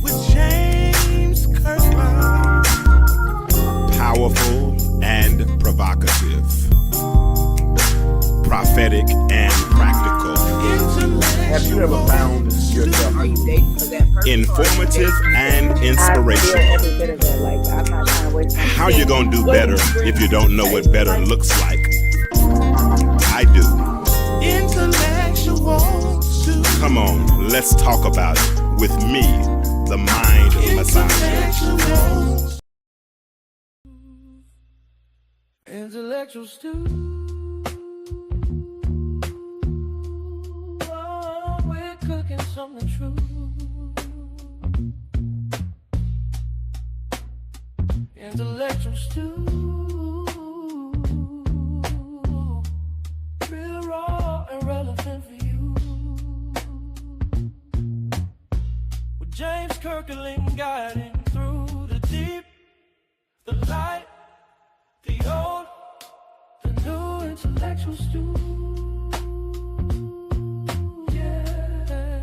with James Kirklin. Powerful and provocative, prophetic and practical. Have you ever found yourself informative and inspirational? How you gonna do better if you don't know what better looks like? I do. Come on, let's talk about it with me, the mind massager. Intellectual stew. Oh, we're cooking something true. Intellectual stew. Real raw and relevant for you. With James Kirklin guiding through the deep, the light, the old, the new. Intellectual stew. Yeah,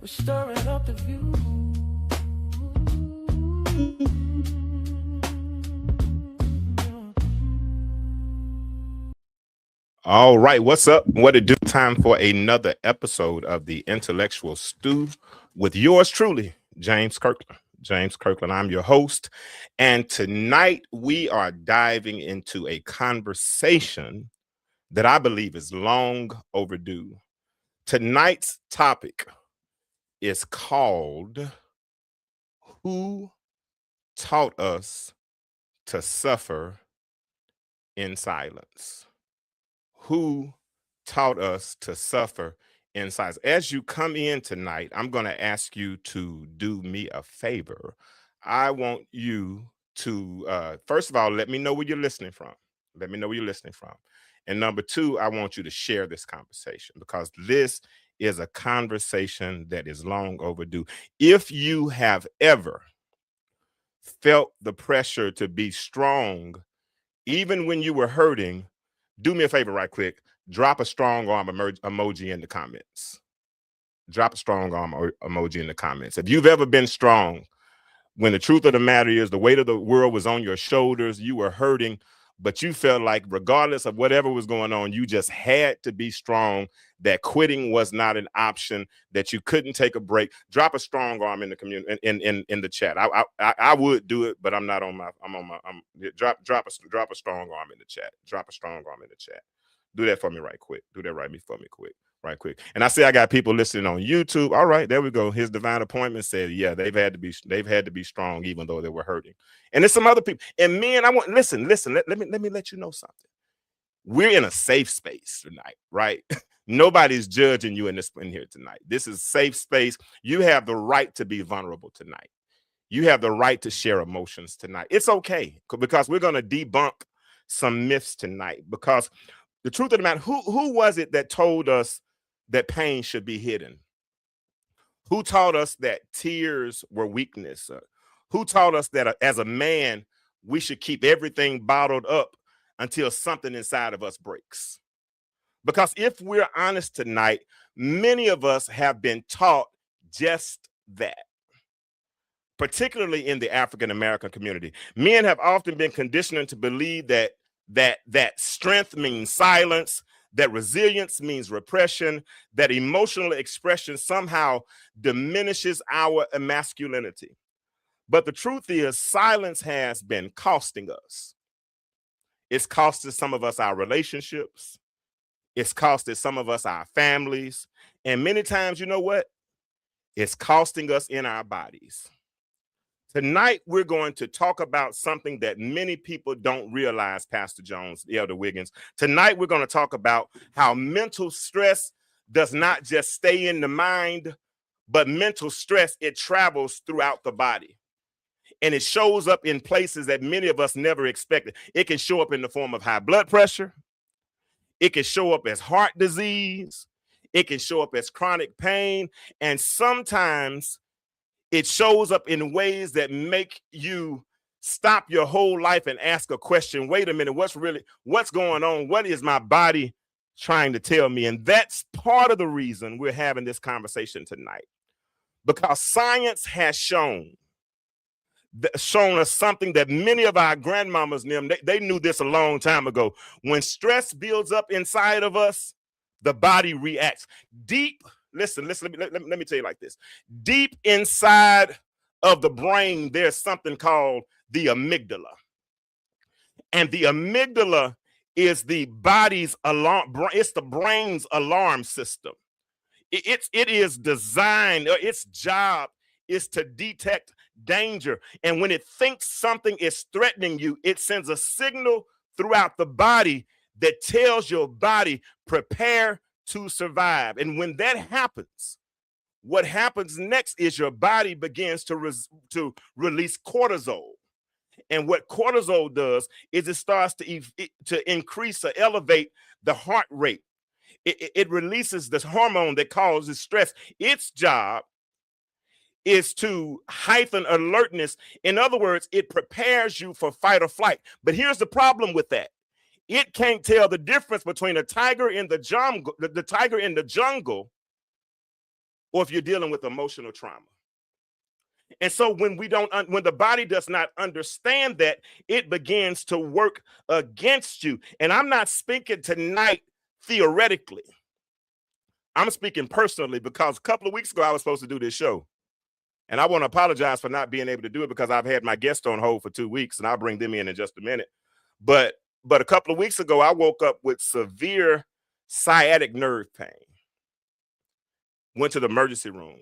we're stirring up the view. All right, what's up? What it do? Time for another episode of the Intellectual Stew with yours truly, James Kirklin. James Kirklin, I'm your host. And tonight we are diving into a conversation that I believe is long overdue. Tonight's topic is called Who Taught Us to Suffer in Silence? Who taught us to suffer in silence? As you come in tonight, I'm going to ask you to do me a favor. I want you to, first of all, let me know where you're listening from. Let me know where you're listening from. And number two, I want you to share this conversation because this is a conversation that is long overdue. If you have ever felt the pressure to be strong, even when you were hurting, do me a favor right quick. Drop a strong arm emoji in the comments. Drop a strong arm emoji in the comments. If you've ever been strong, when the truth of the matter is the weight of the world was on your shoulders, you were hurting, but you felt like regardless of whatever was going on, you just had to be strong, that quitting was not an option, that you couldn't take a break. Drop a strong arm in the community, in the chat. I would do it, but I'm not on my, drop a strong arm in the chat. Drop a strong arm in the chat. Do that for me right quick. Do that right quick. And I see I got people listening on YouTube. All right, there we go. His divine appointment said, yeah, they've had to be strong even though they were hurting. And there's some other people. And men, I want listen. Let me let you know something. We're in a safe space tonight, right? Nobody's judging you in here tonight. This is safe space. You have the right to be vulnerable tonight. You have the right to share emotions tonight. It's okay because we're going to debunk some myths tonight. Because the truth of the matter, who was it that told us that pain should be hidden? Who taught us that tears were weakness? Who taught us that as a man, we should keep everything bottled up until something inside of us breaks? Because if we're honest tonight, many of us have been taught just that, particularly in the African-American community. Men have often been conditioned to believe that strength means silence, that resilience means repression, that emotional expression somehow diminishes our masculinity. But the truth is, silence has been costing us. It's costed some of us our relationships. It's costed some of us our families. And many times, you know what? It's costing us in our bodies. Tonight, we're going to talk about something that many people don't realize, Pastor Jones, Elder Wiggins. Tonight, we're going to talk about how mental stress does not just stay in the mind, but mental stress, it travels throughout the body. And it shows up in places that many of us never expected. It can show up in the form of high blood pressure. It can show up as heart disease. It can show up as chronic pain. And sometimes it shows up in ways that make you stop your whole life and ask a question. Wait a minute, what's going on? What is my body trying to tell me? And that's part of the reason we're having this conversation tonight, because science has shown us something that many of our grandmamas knew. They knew this a long time ago. When stress builds up inside of us, the body reacts. Listen, let me tell you like this. Deep inside of the brain, there's something called the amygdala. And the amygdala is the body's alarm. It's the brain's alarm system. It is designed, its job is to detect danger. And when it thinks something is threatening you, it sends a signal throughout the body that tells your body, prepare to survive. And when that happens, what happens next is your body begins to release cortisol. And what cortisol does is it starts to increase or elevate the heart rate. It releases this hormone that causes stress. Its job is to heighten alertness. In other words, it prepares you for fight or flight. But here's the problem with that. It can't tell the difference between a tiger in the jungle, or if you're dealing with emotional trauma. And so when the body does not understand that, it begins to work against you. And I'm not speaking tonight theoretically. I'm speaking personally, because a couple of weeks ago I was supposed to do this show. And I want to apologize for not being able to do it, because I've had my guest on hold for 2 weeks, and I'll bring them in just a minute. But a couple of weeks ago, I woke up with severe sciatic nerve pain. Went to the emergency room.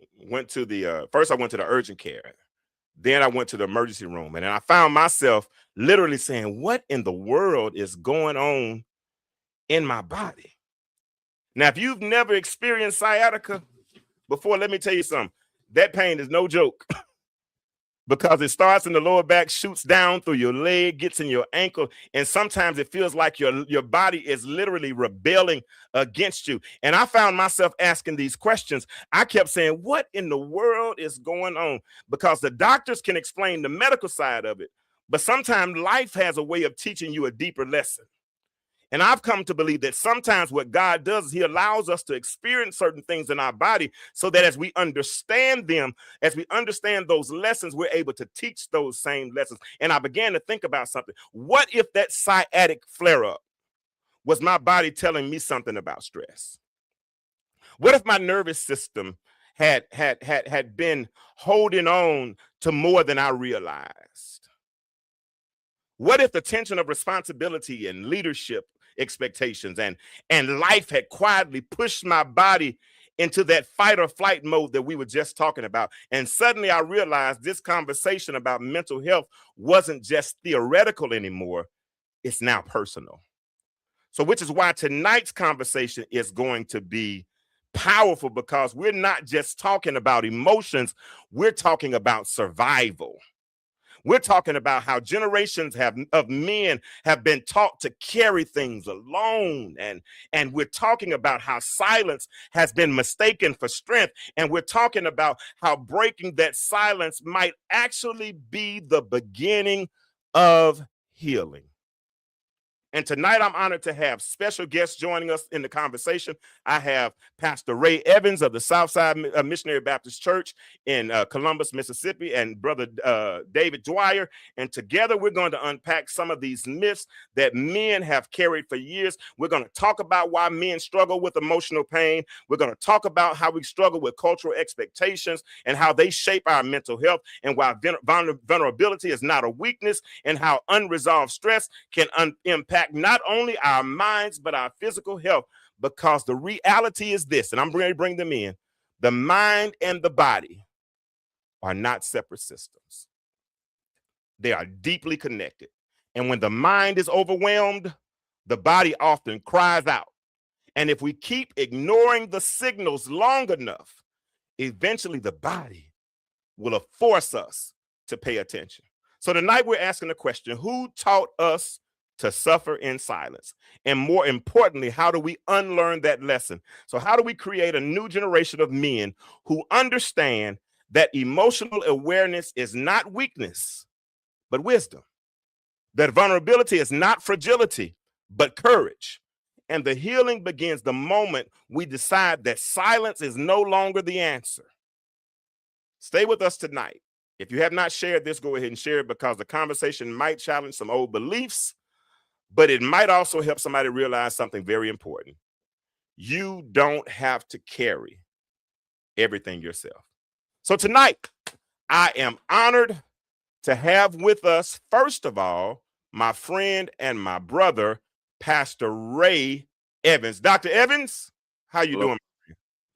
First I went to the urgent care. Then I went to the emergency room, and I found myself literally saying, what in the world is going on in my body? Now, if you've never experienced sciatica before, let me tell you something. That pain is no joke. Because it starts in the lower back, shoots down through your leg, gets in your ankle, and sometimes it feels like your body is literally rebelling against you. And I found myself asking these questions. I kept saying, what in the world is going on? Because the doctors can explain the medical side of it, but sometimes life has a way of teaching you a deeper lesson. And I've come to believe that sometimes what God does is he allows us to experience certain things in our body, so that as we understand them, as we understand those lessons, we're able to teach those same lessons. And I began to think about something. What if that sciatic flare-up was my body telling me something about stress? What if my nervous system had been holding on to more than I realized? What if the tension of responsibility and leadership expectations and life had quietly pushed my body into that fight or flight mode that we were just talking about? And suddenly I realized this conversation about mental health wasn't just theoretical anymore. It's now personal. So which is why tonight's conversation is going to be powerful, because we're not just talking about emotions. We're talking about survival. We're talking about how generations of men have been taught to carry things alone. And we're talking about how silence has been mistaken for strength. And we're talking about how breaking that silence might actually be the beginning of healing. And tonight, I'm honored to have special guests joining us in the conversation. I have Pastor Ray Evins of the Southside Missionary Baptist Church in Columbus, Mississippi, and Brother David Dwyer. And together, we're going to unpack some of these myths that men have carried for years. We're going to talk about why men struggle with emotional pain. We're going to talk about how we struggle with cultural expectations and how they shape our mental health, and why vulnerability is not a weakness, and how unresolved stress can impact not only our minds, but our physical health. Because the reality is this, and I'm going to bring them in: the mind and the body are not separate systems. They are deeply connected. And when the mind is overwhelmed, the body often cries out. And if we keep ignoring the signals long enough, eventually the body will force us to pay attention. So tonight we're asking the question: who taught us to suffer in silence? And more importantly, how do we unlearn that lesson? So how do we create a new generation of men who understand that emotional awareness is not weakness, but wisdom. That vulnerability is not fragility, but courage. And the healing begins the moment we decide that silence is no longer the answer. Stay with us tonight. If you have not shared this, go ahead and share it, because the conversation might challenge some old beliefs, but it might also help somebody realize something very important. You don't have to carry everything yourself. So tonight, I am honored to have with us, first of all, my friend and my brother, Pastor Ray Evins. Dr. Evins, how you doing?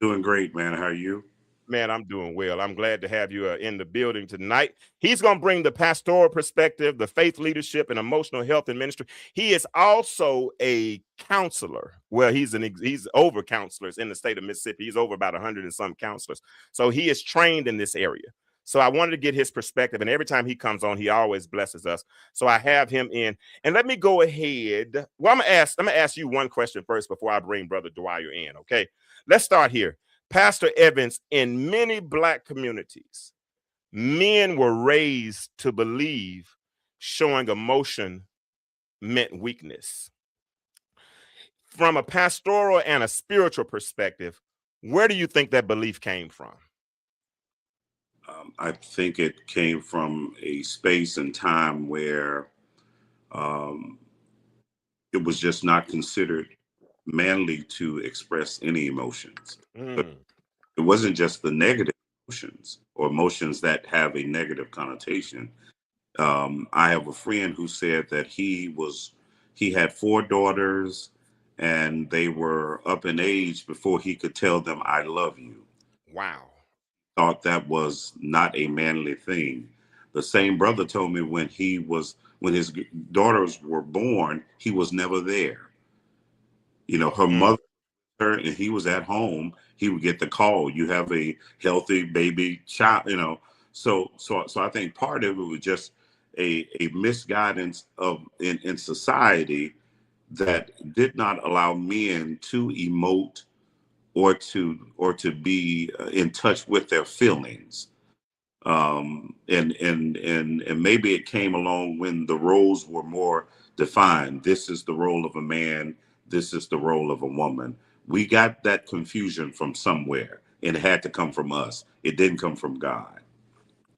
Doing great, man. How are you? Man, I'm doing well. I'm glad to have you in the building tonight. He's going to bring the pastoral perspective, the faith leadership, and emotional health and ministry. He is also a counselor. Well, he's over counselors in the state of Mississippi. He's over about 100 and some counselors. So he is trained in this area. So I wanted to get his perspective, and every time he comes on, he always blesses us. So I have him in, and let me go ahead. Well, I'm gonna ask you one question first before I bring Brother Dwyer in. Okay, let's start here. Pastor Evins, in many Black communities, men were raised to believe showing emotion meant weakness. From a pastoral and a spiritual perspective, where do you think that belief came from? I think it came from a space and time where it was just not considered manly to express any emotions. But it wasn't just the negative emotions or emotions that have a negative connotation. I have a friend who said that he had 4 daughters and they were up in age before he could tell them, "I love you." Wow. Thought that was not a manly thing. The same brother told me when his daughters were born, he was never there. You know, her mother, and he was at home, he would get the call, "You have a healthy baby child," you know. So I think part of it was just a misguidance in society that did not allow men to emote or to be in touch with their feelings. And maybe it came along when the roles were more defined. This is the role of a man. This is the role of a woman. We got that confusion from somewhere, and it had to come from us. It didn't come from God.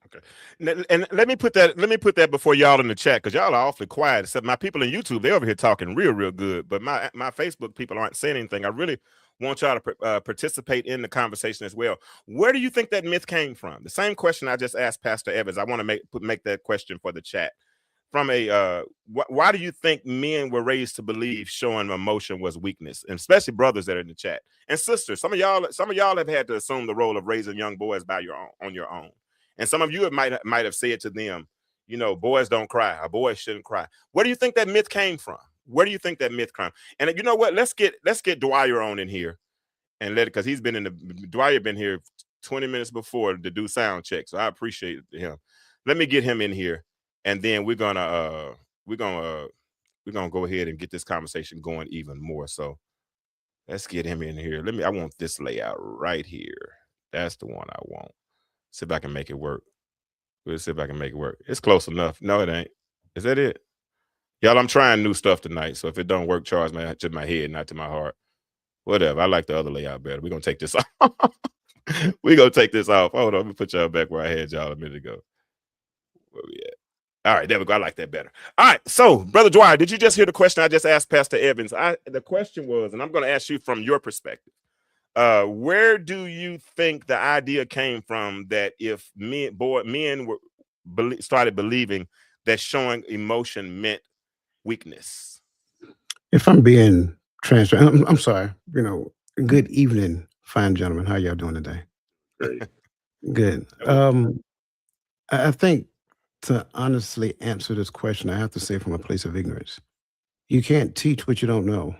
Okay. And let me put that before y'all in the chat, because y'all are awfully quiet. Except my people on YouTube, they're over here talking real good. But my Facebook people aren't saying anything. I really want y'all to participate in the conversation as well. Where do you think that myth came from? The same question I just asked Pastor Evans. I want to make that question for the chat. From why do you think men were raised to believe showing emotion was weakness, and especially brothers that are in the chat and sisters? Some of y'all have had to assume the role of raising young boys on your own. And some of you might have said to them, you know, boys don't cry, or boys shouldn't cry. Where do you think that myth came from? Where do you think that myth came? And you know what? Let's get Dwyer on in here and because Dwyer been here 20 minutes before to do sound check. So I appreciate him. Let me get him in here, and then we're gonna go ahead and get this conversation going even more. So let's get him in here. I want this layout right here. That's the one I want. See if I can make it work. We'll see if I can make it work. It's close enough. No, it ain't. Is that it? Y'all, I'm trying new stuff tonight. So if it don't work, charge me to my head, not to my heart. Whatever. I like the other layout better. We're going to take this off. We're going to take this off. Hold on. Let me put y'all back where I had y'all a minute ago. Where we at? All right. There we go. I like that better. All right. So, Brother Dwyer, did you just hear the question I just asked Pastor Evans? The question was, and I'm going to ask you from your perspective. Where do you think the idea came from that if men started believing that showing emotion meant weakness? If I'm being transparent, I'm sorry. Good evening, fine gentlemen. How y'all doing today? Great. Good. I think to honestly answer this question, I have to say from a place of ignorance. You can't teach what you don't know.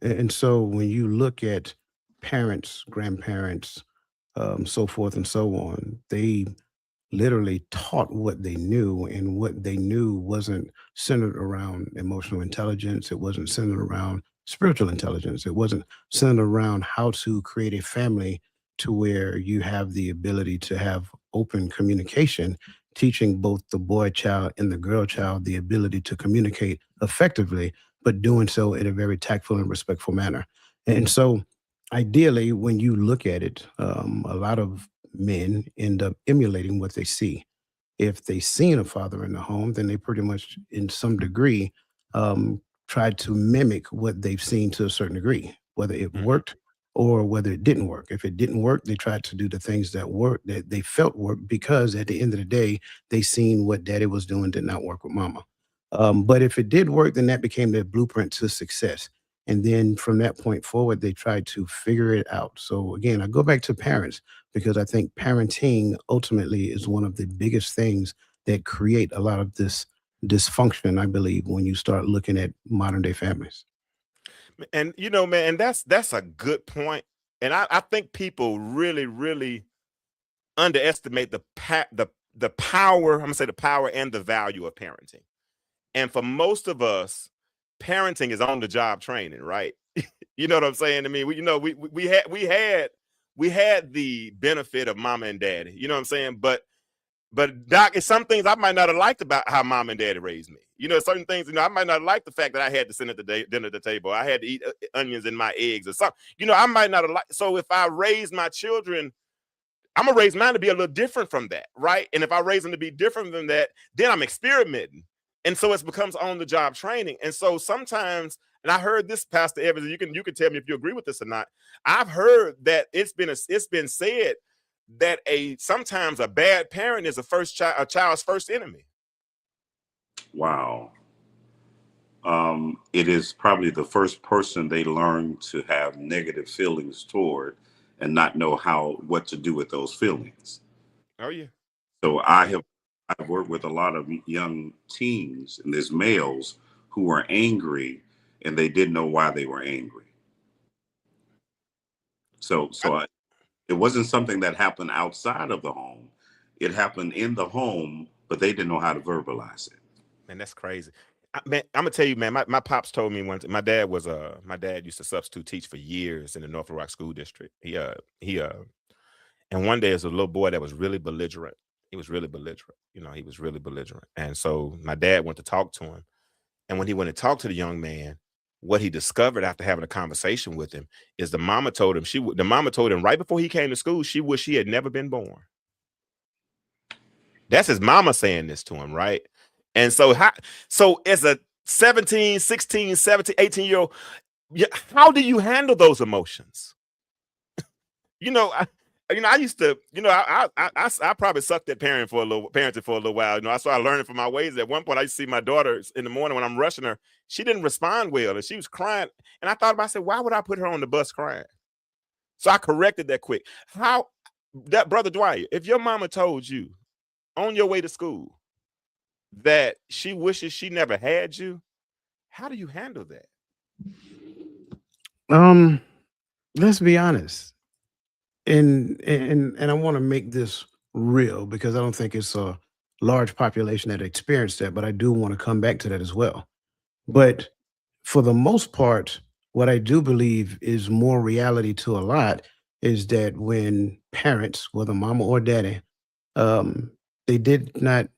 And so when you look at parents, grandparents, so forth and so on, they literally taught what they knew, and what they knew wasn't centered around emotional intelligence. It wasn't centered around spiritual intelligence. It wasn't centered around how to create a family to where you have the ability to have open communication teaching both the boy child and the girl child the ability to communicate effectively, but doing so in a very tactful and respectful manner. And so, ideally, when you look at it, a lot of men end up emulating what they see. If they seen a father in the home, then they pretty much, in some degree, try to mimic what they've seen to a certain degree, whether it worked or whether it didn't work. If it didn't work, they tried to do the things that worked, that they felt worked, because at the end of the day, they seen what daddy was doing did not work with mama. But if it did work, then that became their blueprint to success. And then from that point forward, they tried to figure it out. So again, I go back to parents, because I think parenting ultimately is one of the biggest things that create a lot of this dysfunction, I believe, when you start looking at modern day families. And man, and that's a good point. And I think people really, really underestimate the power. I'm gonna say the power and the value of parenting. And for most of us, parenting is on the job training, right? You know what I'm saying? I mean, we had the benefit of mama and daddy. You know what I'm saying? But Doc, it's some things I might not have liked about how mom and daddy raised me. Certain things, I might not like the fact that I had to sit at the dinner at the table. I had to eat onions in my eggs or something. I might not have liked. So if I raise my children, I'm gonna raise mine to be a little different from that, right? And if I raise them to be different than that, then I'm experimenting. And so it becomes on the job training. And so sometimes, and I heard this, Pastor Evans, you can tell me if you agree with this or not. I've heard that it's been said that sometimes a bad parent is a child's first enemy. Wow. It is probably the first person they learn to have negative feelings toward and not know what to do with those feelings. Oh yeah. So I've worked with a lot of young teens, and there's males who were angry and they didn't know why they were angry. So it wasn't something that happened outside of the home. It happened in the home, but they didn't know how to verbalize it. Man, that's crazy. Man, I'm gonna tell you, man. My pops told me once. My dad used to substitute teach for years in the North Rock School District. And one day, there's a little boy that was really belligerent. He was really belligerent. He was really belligerent. And so my dad went to talk to him. And when he went to talk to the young man, what he discovered after having a conversation with him is the mama told him right before he came to school, she wished he had never been born. That's his mama saying this to him, right? And so as a 17, 16, 17, 18-year-old, how do you handle those emotions? I used to, I probably sucked at parenting for a little while. I started learning from my ways. At one point, I used to see my daughter in the morning when I'm rushing her. She didn't respond well, and she was crying. And I thought about, I said, why would I put her on the bus crying? So I corrected that quick. Brother Dwyer, if your mama told you on your way to school that she wishes she never had you, how do you handle that? Let's be honest. And I want to make this real, because I don't think it's a large population that experienced that, but I do want to come back to that as well. But for the most part, what I do believe is more reality to a lot is that when parents, whether mama or daddy, they did not,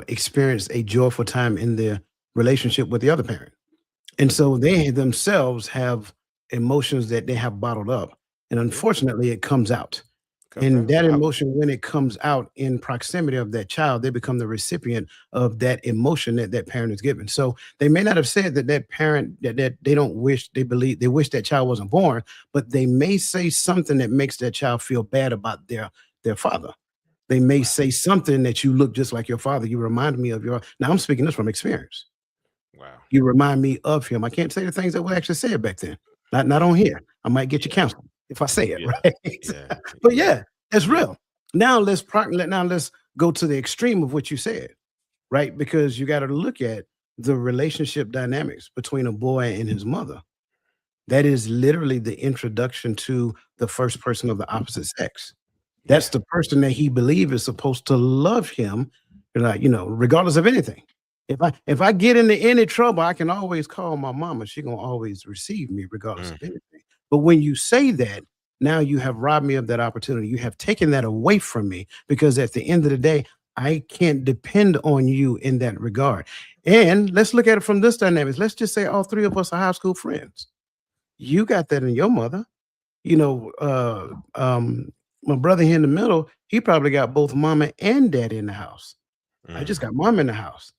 experience a joyful time in their relationship with the other parent. And so they themselves have emotions that they have bottled up. And unfortunately, it comes out. And that emotion, when it comes out in proximity of that child, they become the recipient of that emotion that parent is given. So they may not have said that parent, that they don't wish, they wish that child wasn't born, but they may say something that makes that child feel bad about their father. They may say something that you look just like your father. You remind me of now I'm speaking this from experience. Wow. You remind me of him. I can't say the things that we actually said back then. Not on here. I might get you counseling if I say it, right? Yeah. But yeah, it's real. Now let's go to the extreme of what you said, right? Because you got to look at the relationship dynamics between a boy and his mother. That is literally the introduction to the first person of the opposite sex. That's the person that he believes is supposed to love him, regardless of anything. If I get into any trouble, I can always call my mama. She's gonna always receive me regardless of anything. But when you say that, now you have robbed me of that opportunity. You have taken that away from me, because at the end of the day, I can't depend on you in that regard. And let's look at it from this dynamics. Let's just say all three of us are high school friends. You got that in your mother. You know, my brother here in the middle, he probably got both mama and daddy in the house. I just got mom in the house.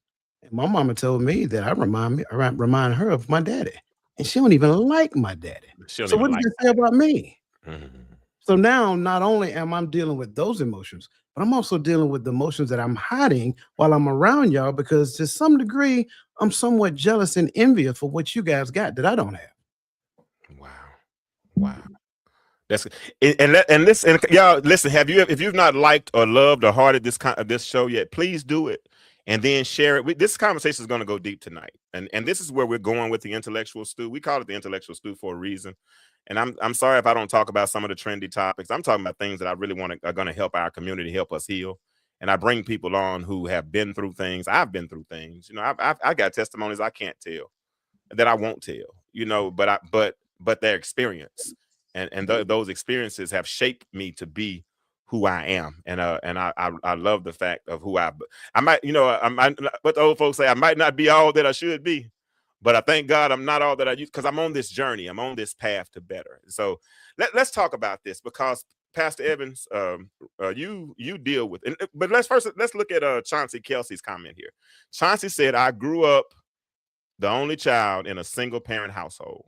And my mama told me that I remind her of my daddy. And she don't even like my daddy. She don't So even what does like that say about me? Mhm. So now not only am I dealing with those emotions, but I'm also dealing with the emotions that I'm hiding while I'm around y'all because to some degree, I'm somewhat jealous and envious for what you guys got that I don't have. Wow. Wow. That's and listen, and y'all listen. If you've not liked or loved or hearted this show yet, please do it and then share it. This conversation is going to go deep tonight, and this is where we're going with the intellectual stew. We call it the intellectual stew for a reason. And I'm sorry if I don't talk about some of the trendy topics. I'm talking about things that I really are going to help our community, help us heal. And I bring people on who have been through things. I've been through things. You know, I got testimonies I can't tell, that I won't tell. You know, but their experience and those experiences have shaped me to be who I am. And I love the fact of who I might, you know, I might, what the old folks say, I might not be all that I should be, but I thank God I'm not all that I used, because I'm on this journey. I'm on this path to better. So let's talk about this, because Pastor Evins, you deal with it. But let's look at Chauncey Kelsey's comment here. Chauncey said, I grew up the only child in a single parent household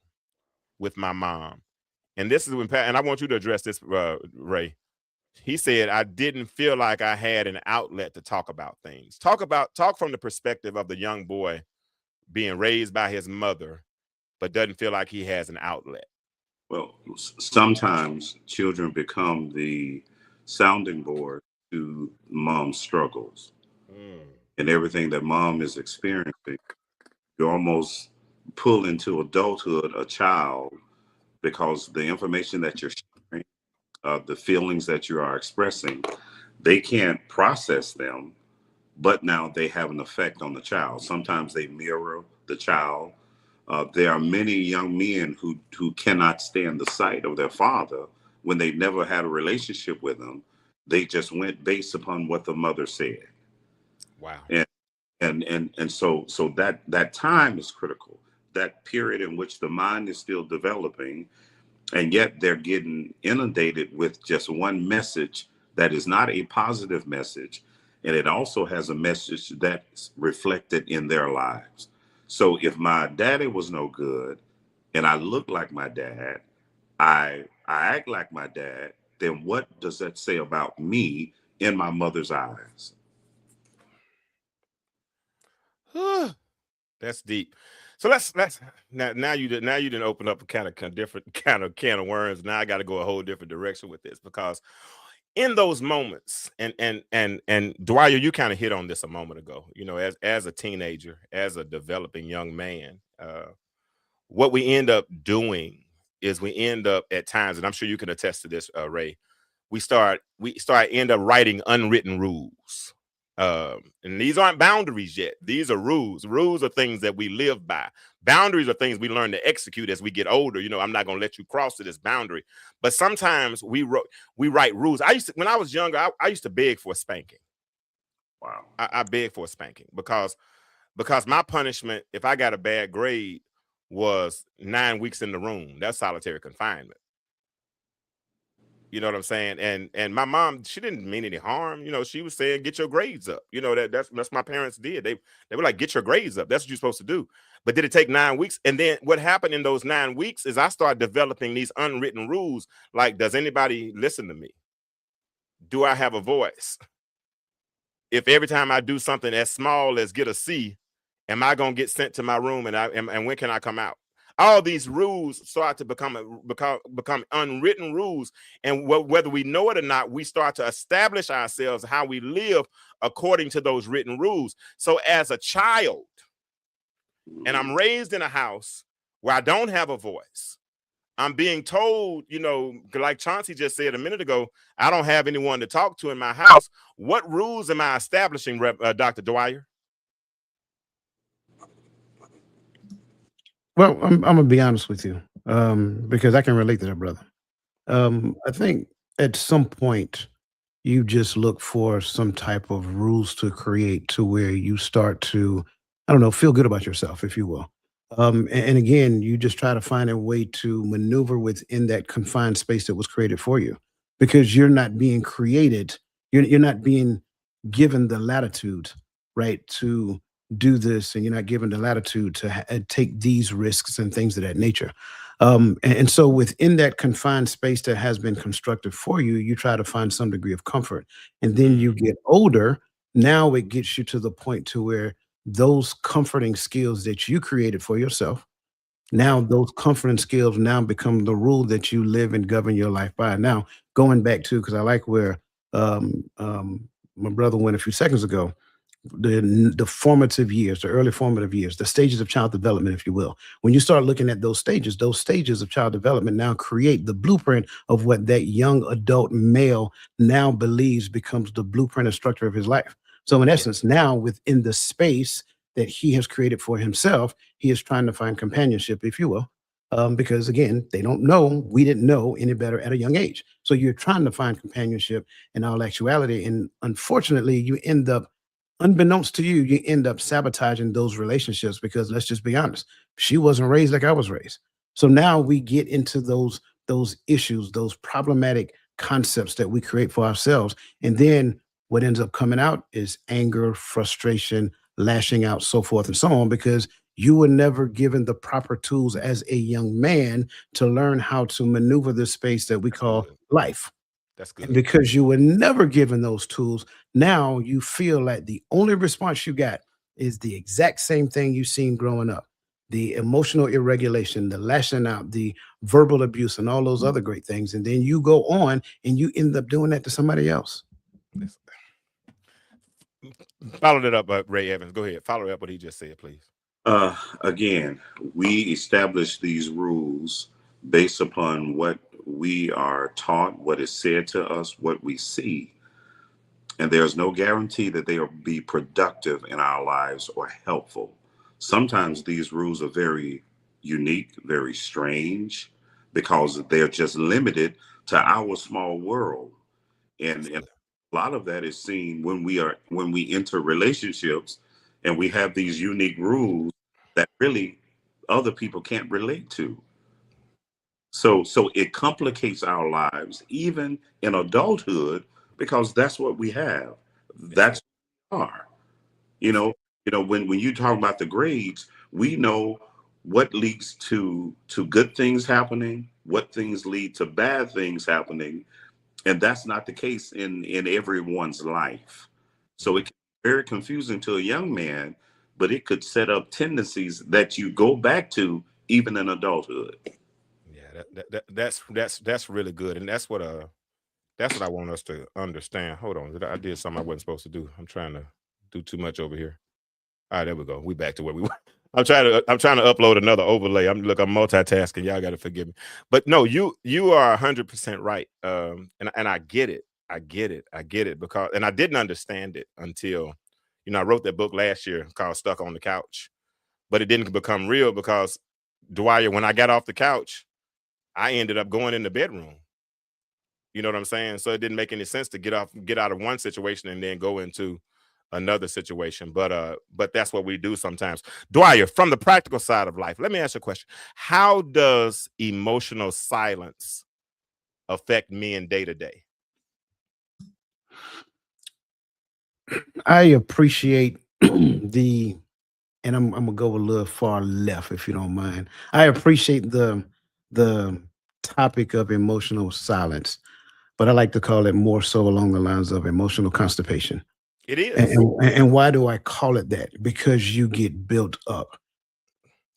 with my mom. And this is when, and I want you to address this, Ray. He said, I didn't feel like I had an outlet to talk about things. Talk from the perspective of the young boy being raised by his mother, but doesn't feel like he has an outlet. Well, sometimes children become the sounding board to mom's struggles and everything that mom is experiencing. You almost pull into adulthood a child because the information that you're sharing, the feelings that you are expressing, they can't process them, but now they have an effect on the child. Sometimes they mirror the child. There are many young men who cannot stand the sight of their father when they never had a relationship with him. They just went based upon what the mother said. Wow. And so that time is critical. That period in which the mind is still developing, and yet they're getting inundated with just one message that is not a positive message, and it also has a message that's reflected in their lives. So if my daddy was no good and I look like my dad, I act like my dad, then what does that say about me in my mother's eyes? That's deep. So let's now you didn't open up a kind of different kind of can of worms. Now I got to go a whole different direction with this, because in those moments, and Dwyer, you kind of hit on this a moment ago, you know, as a teenager, as a developing young man, what we end up doing is we end up at times, and I'm sure you can attest to this, Ray, we end up writing unwritten rules. And these aren't boundaries yet. These are rules. Rules are things that we live by. Boundaries are things we learn to execute as we get older. You know, I'm not going to let you cross to this boundary. But sometimes we write rules. When I was younger, I used to beg for a spanking. Wow. I begged for a spanking because my punishment, if I got a bad grade, was 9 weeks in the room. That's solitary confinement. You know what I'm saying? And my mom, she didn't mean any harm. You know, she was saying, get your grades up. You know, that's my parents did. They were like, get your grades up. That's what you're supposed to do. But did it take 9 weeks? And then what happened in those 9 weeks is I started developing these unwritten rules. Like, does anybody listen to me? Do I have a voice? If every time I do something as small as get a C, am I going to get sent to my room, and when can I come out? All these rules start to become unwritten rules, and whether we know it or not, we start to establish ourselves, how we live according to those written rules. So as a child, and I'm raised in a house where I don't have a voice, I'm being told, you know, like Chauncey just said a minute ago, I don't have anyone to talk to in my house. What rules am I establishing, Dr. Dwyer? Well, I'm gonna be honest with you, because I can relate to that, brother. I think at some point you just look for some type of rules to create to where you start to, I don't know, feel good about yourself, if you will. And again, you just try to find a way to maneuver within that confined space that was created for you because you're not being created, you're not being given the latitude, right, to do this, and you're not given the latitude to take these risks and things of that nature. And so within that confined space that has been constructed for you, you try to find some degree of comfort. And then you get older, now it gets you to the point to where those comforting skills that you created for yourself, now those comforting skills now become the rule that you live and govern your life by. Now, going back to, because I like where my brother went a few seconds ago, the formative years, the early formative years, the stages of child development, if you will. When you start looking at those stages of child development now create the blueprint of what that young adult male now believes becomes the blueprint and structure of his life. So, in Yeah. essence, now within the space that he has created for himself, he is trying to find companionship, if you will. Because again, they don't know, we didn't know any better at a young age. So you're trying to find companionship in all actuality. And unfortunately, you end up unbeknownst to you, you end up sabotaging those relationships because let's just be honest, she wasn't raised like I was raised. So now we get into those issues, those problematic concepts that we create for ourselves. And then what ends up coming out is anger, frustration, lashing out, so forth and so on, because you were never given the proper tools as a young man to learn how to maneuver this space that we That's call good. life. That's And good. because you were never given those tools, now you feel like the only response you got is the exact same thing you seen growing up. The emotional irregulation, the lashing out, the verbal abuse, and all those other great things. And then you go on and you end up doing that to somebody else. Let's follow that up, Ray Evans. Go ahead. Follow up what he just said, please. Again, we establish these rules based upon what we are taught, what is said to us, what we see. And there's no guarantee that they will be productive in our lives or helpful. Sometimes these rules are very unique, very strange, because they're just limited to our small world. That's And good. a lot of that is seen when we enter relationships and we have these unique rules that really other people can't relate to. So it complicates our lives even in adulthood because that's what we have. Yes, That's sir. what we are. You know, when you talk about the grades, we know what leads to good things happening, what things lead to bad things happening, and that's not the case in everyone's life. So it can be very confusing to a young man, but it could set up tendencies that you go back to even in adulthood. Yeah, that's really good, and that's what I want us to understand. Hold on, I did something I wasn't supposed to do. I'm trying to do too much over here. All right, there we go. We back to where we were. I'm trying to upload another overlay. I'm multitasking. Y'all got to forgive me. But no, you are 100% right. And I get it. I get it because and I didn't understand it until I wrote that book last year called Stuck on the Couch. But it didn't become real because Dwyer, when I got off the couch, I ended up going in the bedroom. You know what I'm saying? So it didn't make any sense to get out of one situation and then go into another situation. But that's what we do sometimes. Dwyer, from the practical side of life, let me ask you a question. How does emotional silence affect men day to day? I appreciate the, and I'm gonna go a little far left if you don't mind. I appreciate the topic of emotional silence, but I like to call it more so along the lines of emotional constipation. It And, is. and why do I call it that? Because you get built up.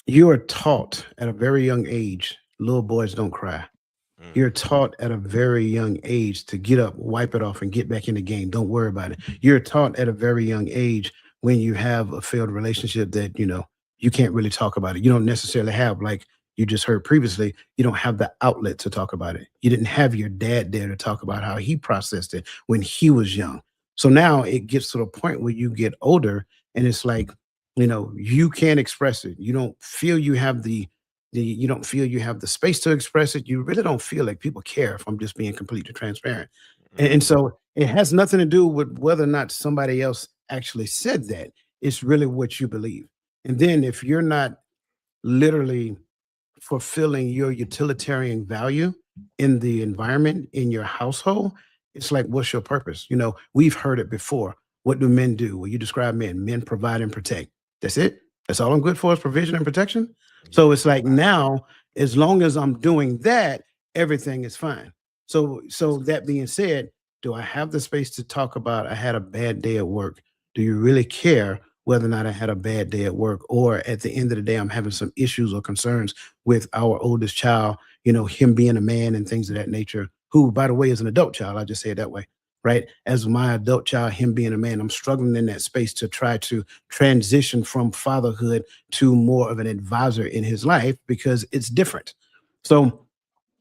You are taught at a very young age, little boys don't cry. Mm, You're taught at a very young age to get up, wipe it off, and get back in the game. Don't worry about it. You're taught at a very young age when you have a failed relationship that, you can't really talk about it. You don't necessarily have, like you just heard previously, you don't have the outlet to talk about it. You didn't have your dad there to talk about how he processed it when he was young. So now it gets to the point where you get older and it's like, you can't express it. You don't feel you have you don't feel you have the space to express it. You really don't feel like people care if I'm just being completely transparent. And mm, so It has nothing to do with whether or not somebody else actually said that. It's really what you believe. And then if you're not literally fulfilling your utilitarian value in the environment, in your household, it's like, what's your purpose? You know, we've heard it before. What do men do? Well, you describe men. Men provide and protect. That's it. That's all I'm good for is provision and protection. So it's like now, as long as I'm doing that, everything is fine. So that being said, do I have the space to talk about I had a bad day at work? Do you really care whether or not I had a bad day at work? Or at the end of the day, I'm having some issues or concerns with our oldest child, you know, him being a man and things of that nature, who, by the way, is an adult child. I just say it that way, right? As my adult child, him being a man, I'm struggling in that space to try to transition from fatherhood to more of an advisor in his life because it's different. So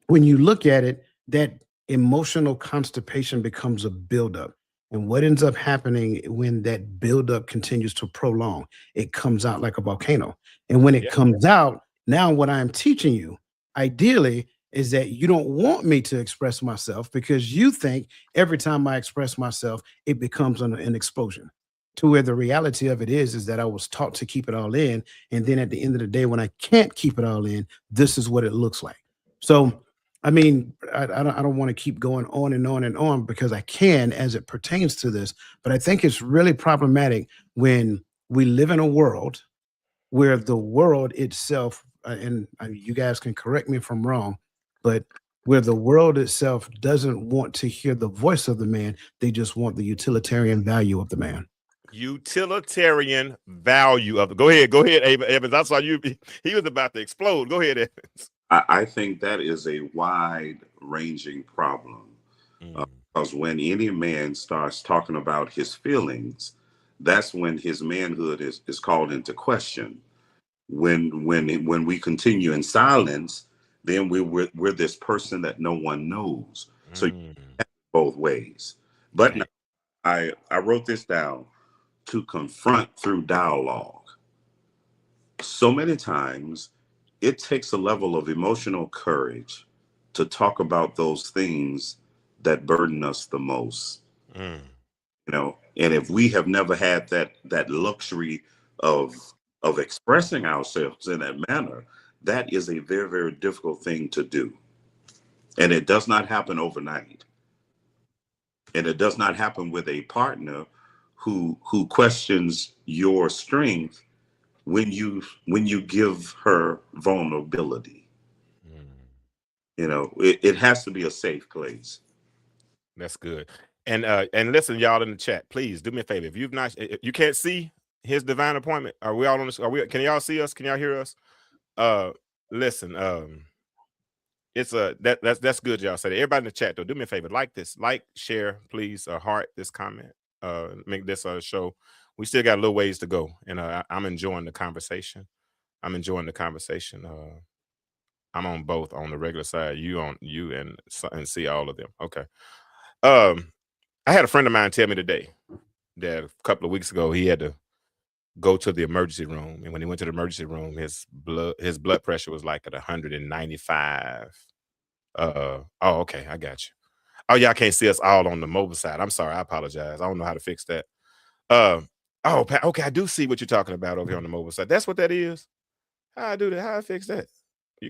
when you look at it, that emotional constipation becomes a buildup. And what ends up happening when that buildup continues to prolong, it comes out like a volcano. And when it Yeah. comes out, now what I'm teaching you, ideally, is that you don't want me to express myself because you think every time I express myself, it becomes an explosion. To where the reality of it is that I was taught to keep it all in. And then at the end of the day, when I can't keep it all in, this is what it looks like. So I mean, I don't want to keep going on and on and on because I can as it pertains to this, but I think it's really problematic when we live in a world where the world itself, and you guys can correct me if I'm wrong, but where the world itself doesn't want to hear the voice of the man, they just want the utilitarian value of the man. Utilitarian value of it. Go ahead, Evans. I saw you. He was about to explode. Go ahead, Evans. I think that is a wide ranging problem because when any man starts talking about his feelings, that's when his manhood is called into question. When we continue in silence, then we're this person that no one knows. So you have it both ways. But Okay. I wrote this down: to confront through dialogue. So many times it takes a level of emotional courage to talk about those things that burden us the most. Mm. You know, and if we have never had that luxury of expressing ourselves in that manner, that is a very, very difficult thing to do. And it does not happen overnight. And it does not happen with a partner who questions your strength when you give her vulnerability. You know, it has to be a safe place. That's good. And listen, y'all in the chat, please do me a favor. If you've not, if you can't see his divine appointment, are we all on this? Are we? Can y'all see us? Can y'all hear us? Listen, it's that's good. Y'all said it. Everybody in the chat though, do me a favor, like this, like, share, please, heart this comment, make this show. We still got a little ways to go, and I'm enjoying the conversation. I'm enjoying the conversation. I'm on both, on the regular side, you and see all of them. Okay. I had a friend of mine tell me today that a couple of weeks ago he had to go to the emergency room, and when he went to the emergency room, his blood pressure was like at 195. Oh, okay, I got you. Oh, y'all can't see us all on the mobile side. I'm sorry, I apologize. I don't know how to fix that. Okay, I do see what you're talking about over here on the mobile side. That's what that is. How I do that? How I fix that?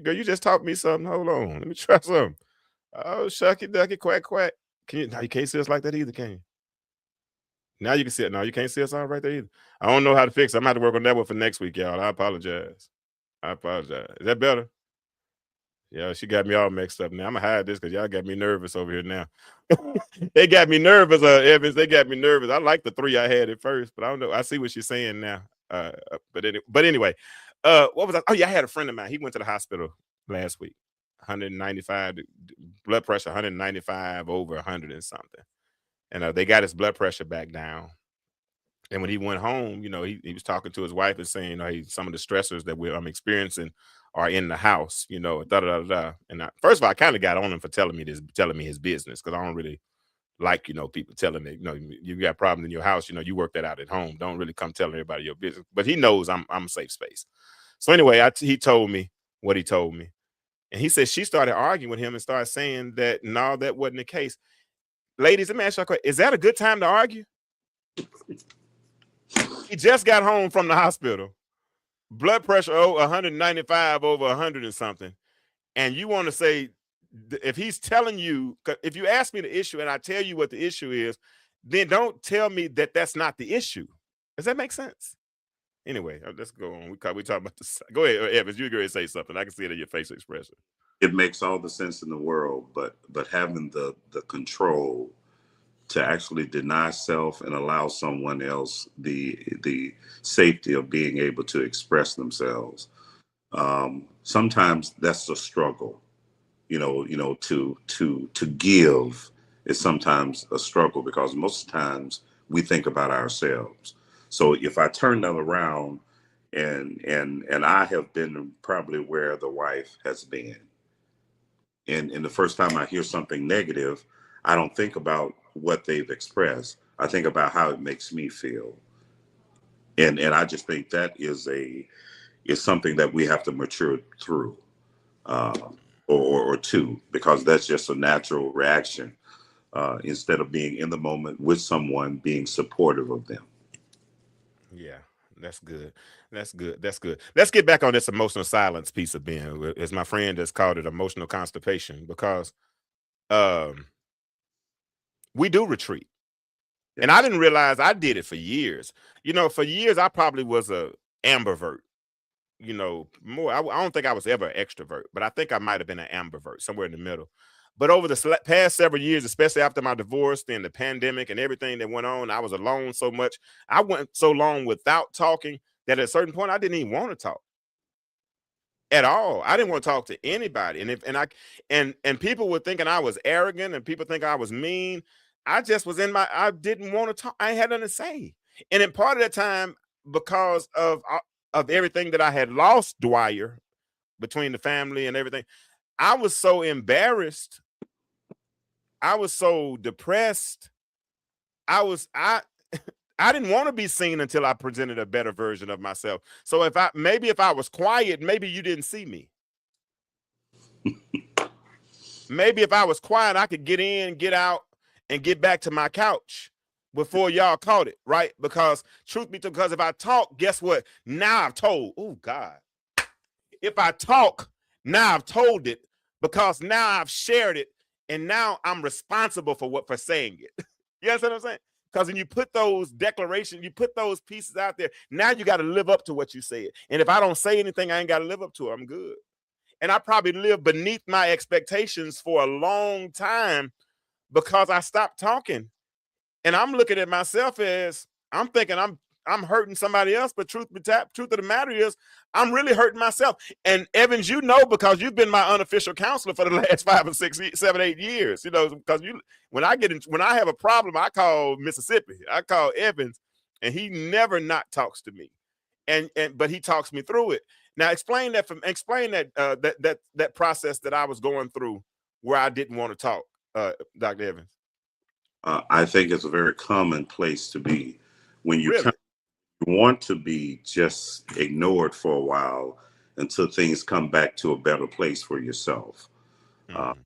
Girl, you just taught me something. Hold on, let me try something. Oh, shucky ducky quack quack. Now you can't see us like that either, can you? Now you can see it. No, you can't see us all right there either. I don't know how to fix it. I'm gonna have to work on that one for next week, y'all. I apologize. Is that better? Yeah, she got me all mixed up now. I'm gonna hide this because y'all got me nervous over here now. They got me nervous, Evans. They got me nervous. I like the three I had at first, but I don't know. I see what she's saying now. But anyway, what was I? Oh yeah, I had a friend of mine. He went to the hospital last week. 195 blood pressure, 195 over 100 and something. And they got his blood pressure back down. And when he went home, you know, he was talking to his wife and saying, you know, hey, some of the stressors that I'm experiencing are in the house, you know, da da da da. And first of all, I kind of got on him for telling me his business, because I don't really like, you know, people telling me, you know, you got problems in your house, you know, you work that out at home. Don't really come telling everybody your business. But he knows I'm a safe space. So anyway, he told me what he told me. And he said she started arguing with him and started saying that no, that wasn't the case. ladies, let me ask you a question. Is that a good time to argue? He just got home from the hospital. Blood pressure 195 over 100 and something. And you want to say, if he's telling you, if you ask me the issue and I tell you what the issue is, then don't tell me that that's not the issue. Does that make sense? Anyway, let's go on. We talk about this. Go ahead, Evans. You agree to say something. I can see it in your facial expression. It makes all the sense in the world, but having the control to actually deny self and allow someone else the safety of being able to express themselves. Sometimes that's a struggle. To give is sometimes a struggle because most times we think about ourselves. So if I turn that around and I have been probably where the wife has been, and the first time I hear something negative, I don't think about what they've expressed. I think about how it makes me feel. And I just think that is something that we have to mature through. Or two, because that's just a natural reaction instead of being in the moment with someone, being supportive of them. Yeah, that's good. That's good. That's good. Let's get back on this emotional silence piece of being, as my friend has called it, emotional constipation, because we do retreat. And I didn't realize I did it for years. For years, I probably was a ambivert. More. I don't think I was ever an extrovert, but I think I might have been an ambivert, somewhere in the middle. But over the past several years, especially after my divorce and the pandemic and everything that went on, I was alone so much. I went so long without talking that at a certain point, I didn't even want to talk at all. I didn't want to talk to anybody. And people were thinking I was arrogant and people think I was mean. I just was I didn't want to talk. I had nothing to say. And in part of that time, because of everything that I had lost, Dwyer, between the family and everything, I was so embarrassed. I was so depressed. I didn't want to be seen until I presented a better version of myself. So if I was quiet, maybe you didn't see me. Maybe if I was quiet, I could get in, get out, and get back to my couch before y'all caught it, right? Because truth be told, because if I talk, guess what? Now I've told. Oh, God. If I talk, now I've told it, because now I've shared it, and now I'm responsible for saying it. You understand what I'm saying? Because when you put those declarations, you put those pieces out there, now you got to live up to what you said. And if I don't say anything, I ain't got to live up to it. I'm good. And I probably lived beneath my expectations for a long time because I stopped talking. And I'm looking at myself as I'm thinking I'm hurting somebody else, but truth of the matter is I'm really hurting myself. And Evans, because you've been my unofficial counselor for the last 5 or 6, 7, 8 years, because when I have a problem, I call Mississippi, I call Evans, and he never not talks to me, but he talks me through it. Now explain that that process that I was going through where I didn't want to talk, Dr. Evans. I think it's a very common place to be when you Really? want to be just ignored for a while until things come back to a better place for yourself. Mm-hmm.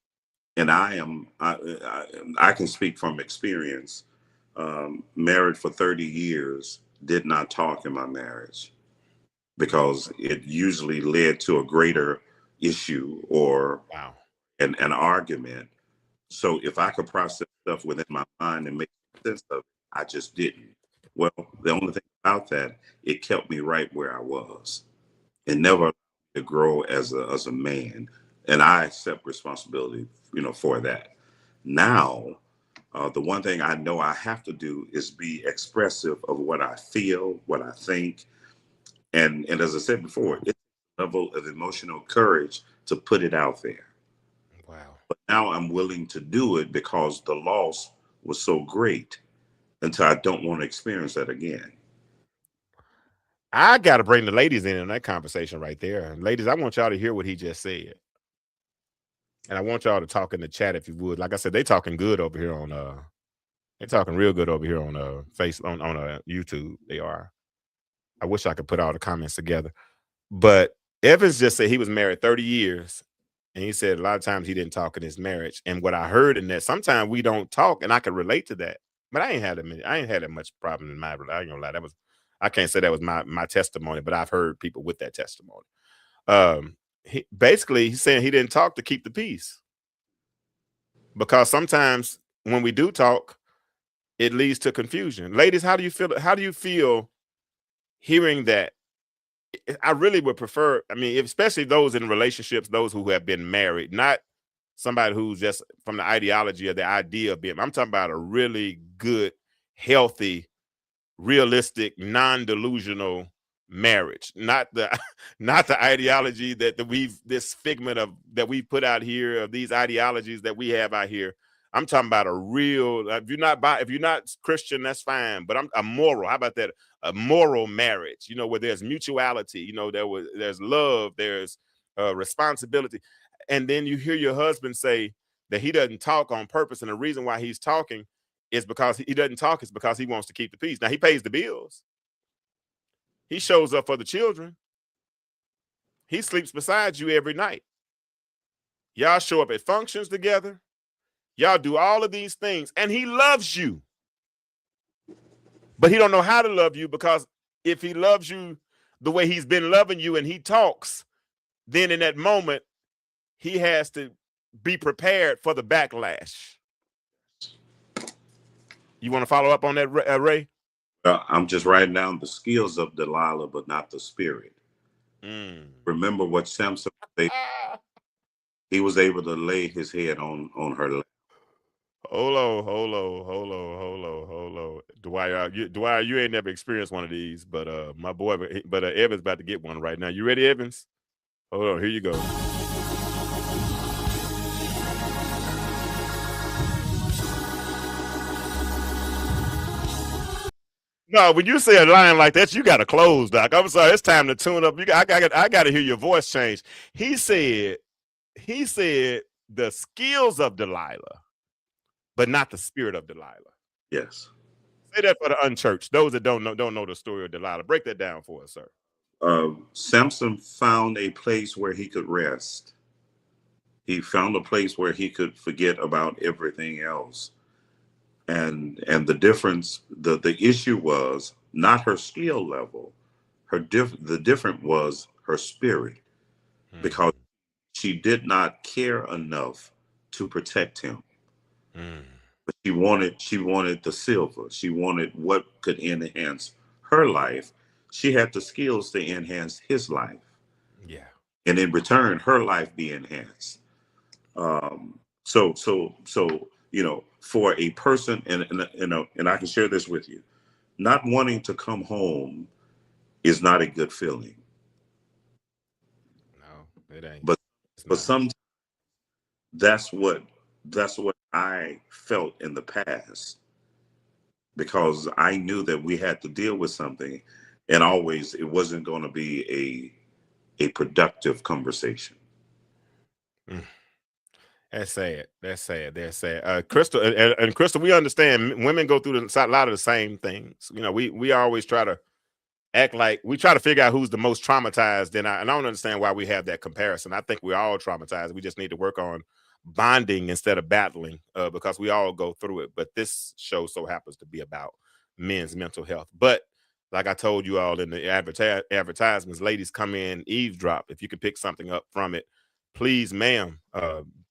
And I can speak from experience. Married for 30 years, did not talk in my marriage because it usually led to a greater issue or an argument. So if I could process stuff within my mind and make sense of it, I just didn't. Well, the only thing about that, it kept me right where I was and never to grow as a man. And I accept responsibility, for that. Now, the one thing I know I have to do is be expressive of what I feel, what I think. And as I said before, it's a level of emotional courage to put it out there. Wow. But now I'm willing to do it because the loss was so great until I don't want to experience that again. I got to bring the ladies in on that conversation right there. And ladies, I want y'all to hear what he just said. And I want y'all to talk in the chat if you would. Like I said, they talking good over here on they're talking real good over here on on YouTube. They are. I wish I could put all the comments together. But Evans just said he was married 30 years And he said a lot of times he didn't talk in his marriage. And what I heard in that, sometimes we don't talk, and I could relate to that. But I ain't had that much problem in my relationship. I ain't gonna lie. I can't say that was my testimony, but I've heard people with that testimony. He's saying he didn't talk to keep the peace. Because sometimes when we do talk, it leads to confusion. Ladies, how do you feel? How do you feel hearing that? I really would prefer, especially those in relationships, those who have been married, not somebody who's just from the ideology or the idea of being. I'm talking about a really good, healthy, realistic, non-delusional marriage, not the ideology that this figment of that we put out here, of these ideologies that we have out here. I'm talking about a real, if you're not Christian, that's fine, but I'm a moral. How about that? A moral marriage, where there's mutuality, there's love, there's responsibility. And then you hear your husband say that he doesn't talk on purpose. And the reason why he's talking is because he doesn't talk is because he wants to keep the peace. Now he pays the bills. He shows up for the children. He sleeps beside you every night. Y'all show up at functions together. Y'all do all of these things, and he loves you. But he don't know how to love you, because if he loves you the way he's been loving you and he talks, then in that moment, he has to be prepared for the backlash. You want to follow up on that, Ray? I'm just writing down the skills of Delilah, but not the spirit. Remember what Samson said. He was able to lay his head on her lap. Hold on. Dwyer, you ain't never experienced one of these, but my boy, Evins about to get one right now. You ready, Evins? Hold on, here you go. No, when you say a line like that, you got to close, Doc. I'm sorry, it's time to tune up. I got to hear your voice change. He said the skills of Delilah, but not the spirit of Delilah. Yes. Say that for the unchurched, those that don't know the story of Delilah. Break that down for us, sir. Samson found a place where he could rest. He found a place where he could forget about everything else. And the difference, the issue was not her skill level. The difference was her spirit, because she did not care enough to protect him. But she wanted the silver. She wanted what could enhance her life. She had the skills to enhance his life. Yeah. And in return, her life be enhanced. So for a person, and I can share this with you, not wanting to come home is not a good feeling. No, it ain't. But sometimes that's what I felt in the past, because I knew that we had to deal with something, and always it wasn't going to be a productive conversation. That's sad. Crystal and Crystal, we understand women go through a lot of the same things. We always try to act like we try to figure out who's the most traumatized. And I don't understand why we have that comparison. I think we're all traumatized. We just need to work on bonding instead of battling, because we all go through it. But this show so happens to be about men's mental health. But like I told you all in the advertisements, ladies, come in, eavesdrop. If you can pick something up from it, please, ma'am,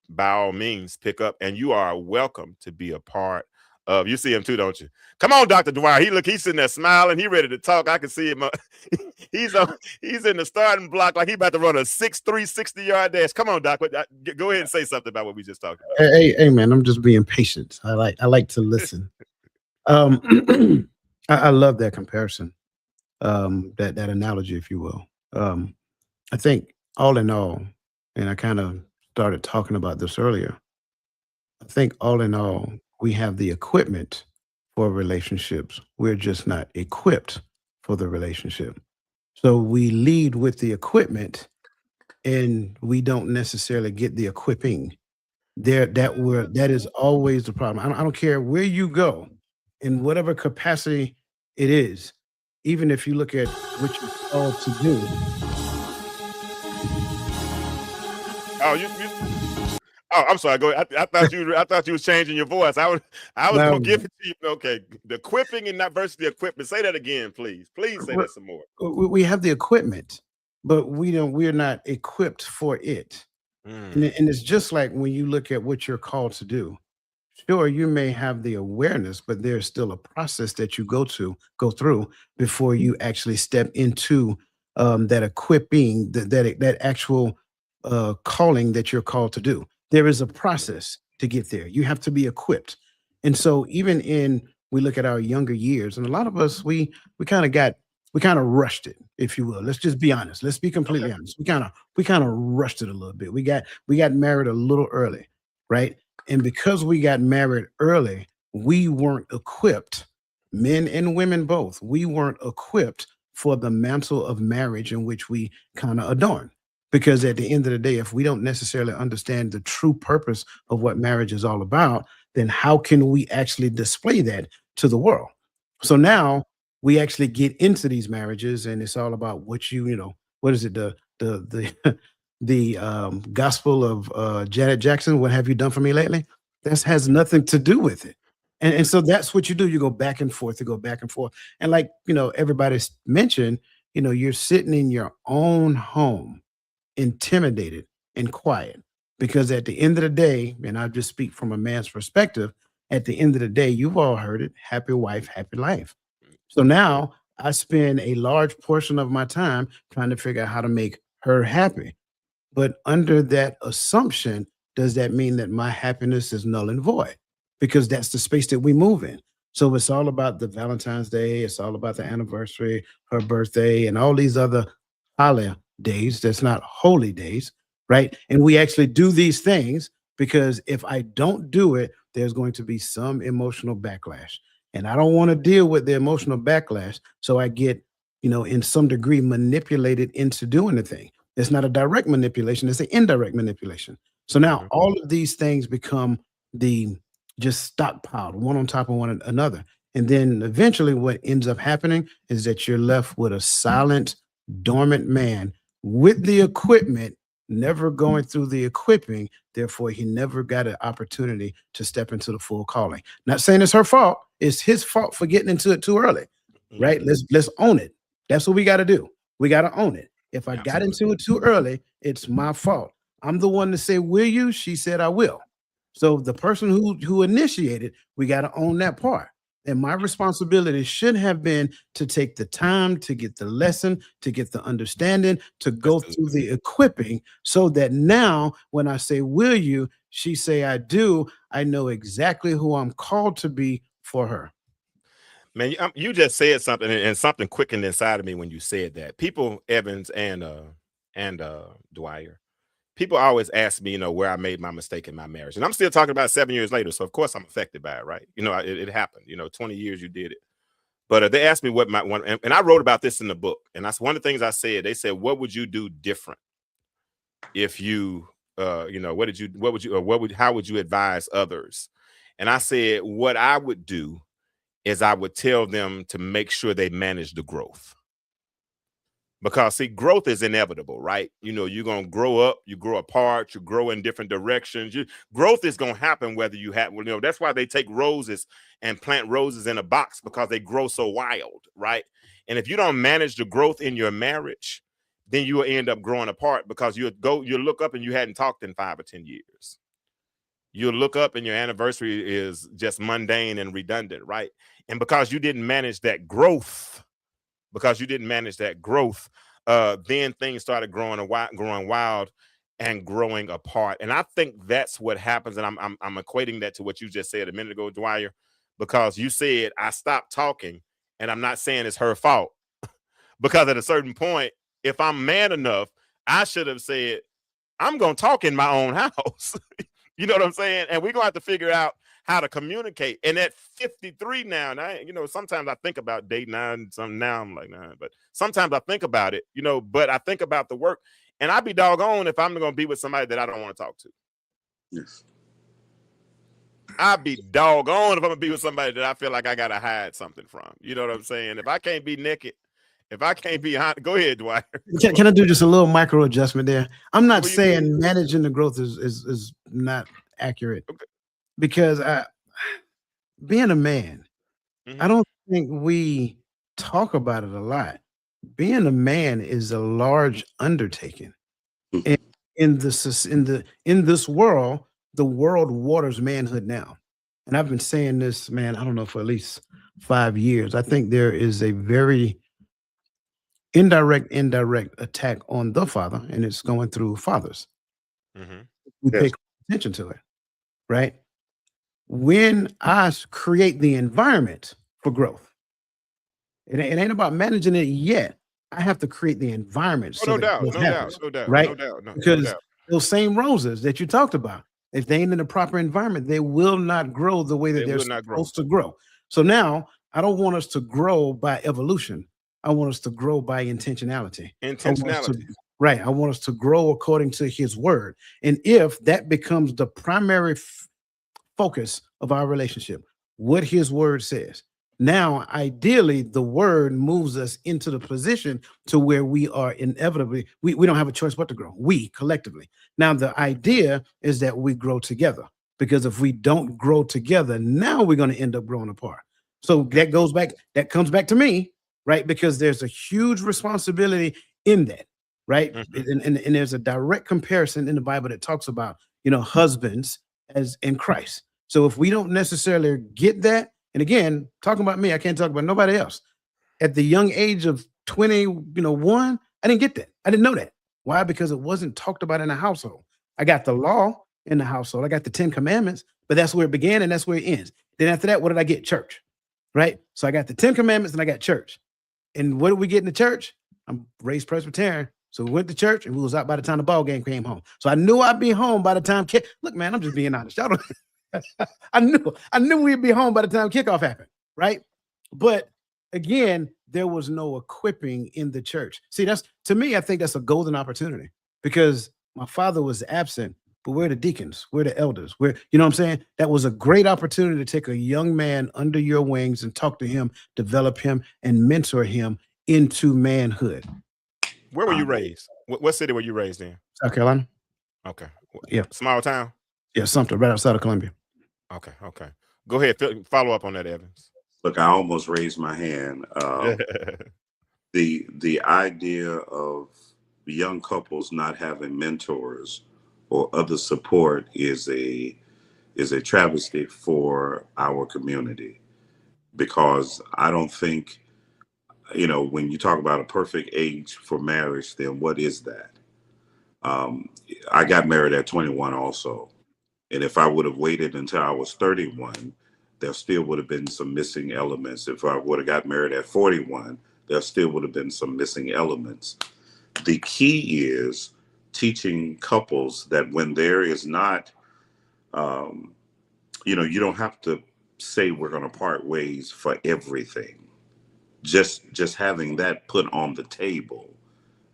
by all means, pick up. And you are welcome to be a part of. You see him too, don't you? Come on, Dr. Dwyer. He's sitting there smiling. He ready to talk. I can see him. He's in the starting block like he about to run a 6'3", 60-yard dash. Come on, Doc. Go ahead and say something about what we just talked about. Hey, man, I'm just being patient. I like to listen. I love that comparison, that analogy, if you will. I think all in all, and I kind of started talking about this earlier, I think all in all, we have the equipment for relationships. We're just not equipped for the relationship. So we lead with the equipment, and we don't necessarily get the equipping. That is always the problem. I don't care where you go, in whatever capacity it is, even if you look at what you're called to do. Oh, oh, I'm sorry. Go ahead. I thought you was changing your voice. I was No, gonna give it to you. Okay, the equipping and not versus the equipment. Say that again, please. Please say that some more. we have the equipment, but we're not equipped for it. And Mm, it's just like when you look at what you're called to do. Sure, you may have the awareness, but there's still a process that you go through before you actually step into that equipping, that actual calling that you're called to do. There is a process to get there. You have to be equipped, and so even in we look at our younger years, and a lot of us we kind of got we kind of rushed it, if you will. Let's just be honest. Let's be okay. completely honest. We kind of rushed it a little bit. We got married a little early, right? And because we got married early, we weren't equipped, men and women both, we weren't equipped for the mantle of marriage in which we kind of adorn. Because at the end of the day, if we don't necessarily understand the true purpose of what marriage is all about, then how can we actually display that to the world? So now we actually get into these marriages and it's all about what what is it, the the gospel of Janet Jackson, what have you done for me lately? That has nothing to do with it. And so that's what you do. You go back and forth, you go back and forth. And like, everybody's mentioned, you're sitting in your own home, intimidated and quiet. Because at the end of the day, and I just speak from a man's perspective, at the end of the day, you've all heard it, happy wife, happy life. So now I spend a large portion of my time trying to figure out how to make her happy. But under that assumption, does that mean that my happiness is null and void? Because that's the space that we move in. So it's all about the Valentine's Day, it's all about the anniversary, her birthday, and all these other holidays that's not holy days, right? And we actually do these things because if I don't do it, there's going to be some emotional backlash. And I don't want to deal with the emotional backlash. So I get, in some degree manipulated into doing the thing. It's not a direct manipulation, it's an indirect manipulation. So now mhm. all of these things become the just stockpiled one on top of one another. And then eventually what ends up happening is that you're left with a silent, dormant man with the equipment, never going through the equipping. Therefore, he never got an opportunity to step into the full calling. Not saying it's her fault, it's his fault for getting into it too early. Right? Mhm. Let's own it. That's what we got to do. We got to own it. If I got Absolutely. into it too early, it's my fault. I'm the one to say, "Will you?" She said, "I will." So the person who initiated, we got to own that part. And my responsibility should have been to take the time to get the lesson, to get the understanding, to go through Absolutely. the equipping, so that now when I say, "Will you?" she say, "I do." I know exactly who I'm called to be for her. Man, you just said something, and something quickened inside of me when you said that. People, Evans and Dwyer, people always ask me, where I made my mistake in my marriage, and I'm still talking about 7 years later. So of course I'm affected by it, right? It happened. 20 years you did it, but they asked me what my one, and I wrote about this in the book, and that's one of the things I said. They said, "What would you do different if you, what would you, or how would you advise others?" And I said, what I would do is I would tell them to make sure they manage the growth. Because see, growth is inevitable, right? You're gonna grow up, you grow apart, you grow in different directions. Growth is gonna happen whether you have, that's why they take roses and plant roses in a box, because they grow so wild, right? And if you don't manage the growth in your marriage, then you will end up growing apart, because you look up and you hadn't talked in 5 or 10 years. You'll look up and your anniversary is just mundane and redundant, right? And because you didn't manage that growth, then things started growing wild and growing apart. And I think that's what happens. And I'm equating that to what you just said a minute ago, Dwyer, because you said I stopped talking, and I'm not saying it's her fault, because at a certain point, if I'm man enough, I should have said, I'm gonna talk in my own house. You know what I'm saying? And we're gonna have to figure out how to communicate. And at 53 now, and sometimes I think about dating now, and now I'm like, nah, but sometimes I think about it, but I think about the work, and I'd be doggone if I'm gonna be with somebody that I don't want to talk to. Yes. I'd be doggone if I'm gonna be with somebody that I feel like I gotta hide something from. You know what I'm saying? If I can't be naked If I can't be honest, go ahead, Dwyer. Can I do just a little micro adjustment there? I'm not Well, you saying managing the growth is not accurate, Okay. because being a man, I Mhm. don't think we talk about it a lot. Being a man is a large undertaking. And in this world, the world waters manhood now. And I've been saying this, man, I don't know, for at least 5 years. I think there is a very indirect attack on the father, and it's going through fathers. Mhm. We pay Yes. attention to it, right? When I create the environment for growth, it ain't about managing it yet. I have to create the environment Oh, so no that doubt, growth no doubt, happens, no doubt, right? no doubt, no Because doubt. those same roses that you talked about, if they ain't in the proper environment, they will not grow the way that They they're will not grow. supposed to grow. So now I don't want us to grow by evolution. I want us to grow by intentionality. I want us to, Intentionality. right. I want us to grow according to his word. And if that becomes the primary focus of our relationship, what his word says. Now, ideally, the word moves us into the position to where we are inevitably, we don't have a choice but to grow, we collectively. Now, the idea is that we grow together, because if we don't grow together, now we're going to end up growing apart. So that comes back to me, right? Because there's a huge responsibility in that, right? Mhm. And there's a direct comparison in the Bible that talks about, husbands as in Christ. So if we don't necessarily get that, and again, talking about me, I can't talk about nobody else. At the young age of 21, I didn't get that. I didn't know that. Why? Because it wasn't talked about in the household. I got the law in the household. I got the 10 commandments, but that's where it began and that's where it ends. Then after that, what did I get? Church, right? So I got the 10 commandments and I got church. And what did we get in the church? I'm raised Presbyterian. So we went to church and we was out by the time the ball game came home. So I knew I'd be home by the time look, man, I'm just being honest. Y'all don't I knew we'd be home by the time kickoff happened, right? But again, there was no equipping in the church. See, that's, to me, I think that's a golden opportunity, because my father was absent, but we're the deacons, we're the elders, you know what I'm saying? That was a great opportunity to take a young man under your wings and talk to him, develop him, and mentor him into manhood. Where were you raised? What city were you raised in? South Carolina. Okay. Yeah. Small town? Yeah, Sumter, right outside of Columbia. Okay, okay. Go ahead. Follow up on that, Evans. Look, I almost raised my hand. The idea of young couples not having mentors or other support is a travesty for our community, because I don't think, when you talk about a perfect age for marriage, then what is that? Um, I got married at 21 also. And if I would have waited until I was 31, there still would have been some missing elements. If I would have got married at 41, there still would have been some missing elements. The key is teaching couples that when there is not, um, you don't have to say we're going to part ways for everything. Just having that put on the table,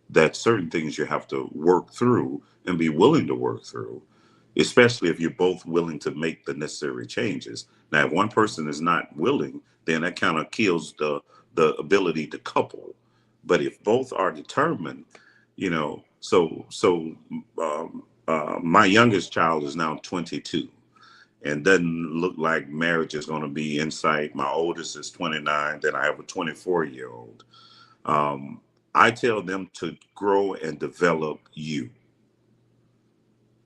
that certain things you have to work through and be willing to work through, especially if you're both willing to make the necessary changes. Now, if one person is not willing, then that kind of kills the ability to couple. But if both are determined, my youngest child is now 22 and doesn't look like marriage is going to be in sight. My oldest is 29. Then I have a 24-year-old. Um, I tell them to grow and develop you,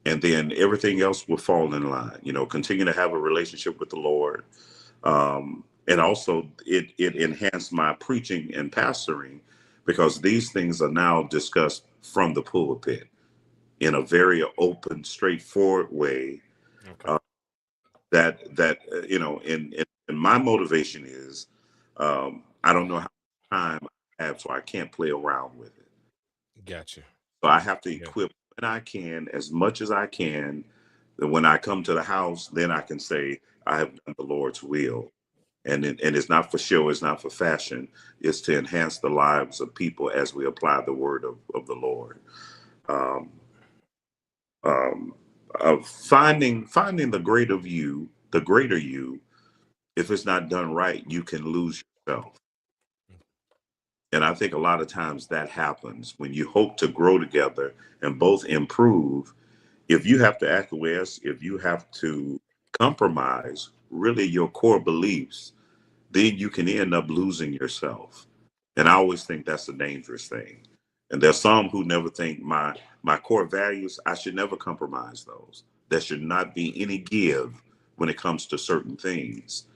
and then everything else will fall in line. Continue to have a relationship with the Lord, and also it enhanced my preaching and pastoring, because these things are now discussed from the pulpit in a very open, straightforward way. Okay. Uh, and my motivation is, I don't know how much time I have, so I can't play around with it. Gotcha. So I have to Yeah. equip when I can, as much as I can. That when I come to the house, then I can say I have done the Lord's will, and it's not for show, it's not for fashion. It's to enhance the lives of people as we apply the word of the Lord. Um, of finding the greater you. If it's not done right, you can lose yourself. And I think a lot of times that happens when you hope to grow together and both improve. If you have to acquiesce, if you have to compromise really your core beliefs, then you can end up losing yourself. And I always think that's a dangerous thing. And there's some who never think my core values, I should never compromise those. There should not be any give when it comes to certain things.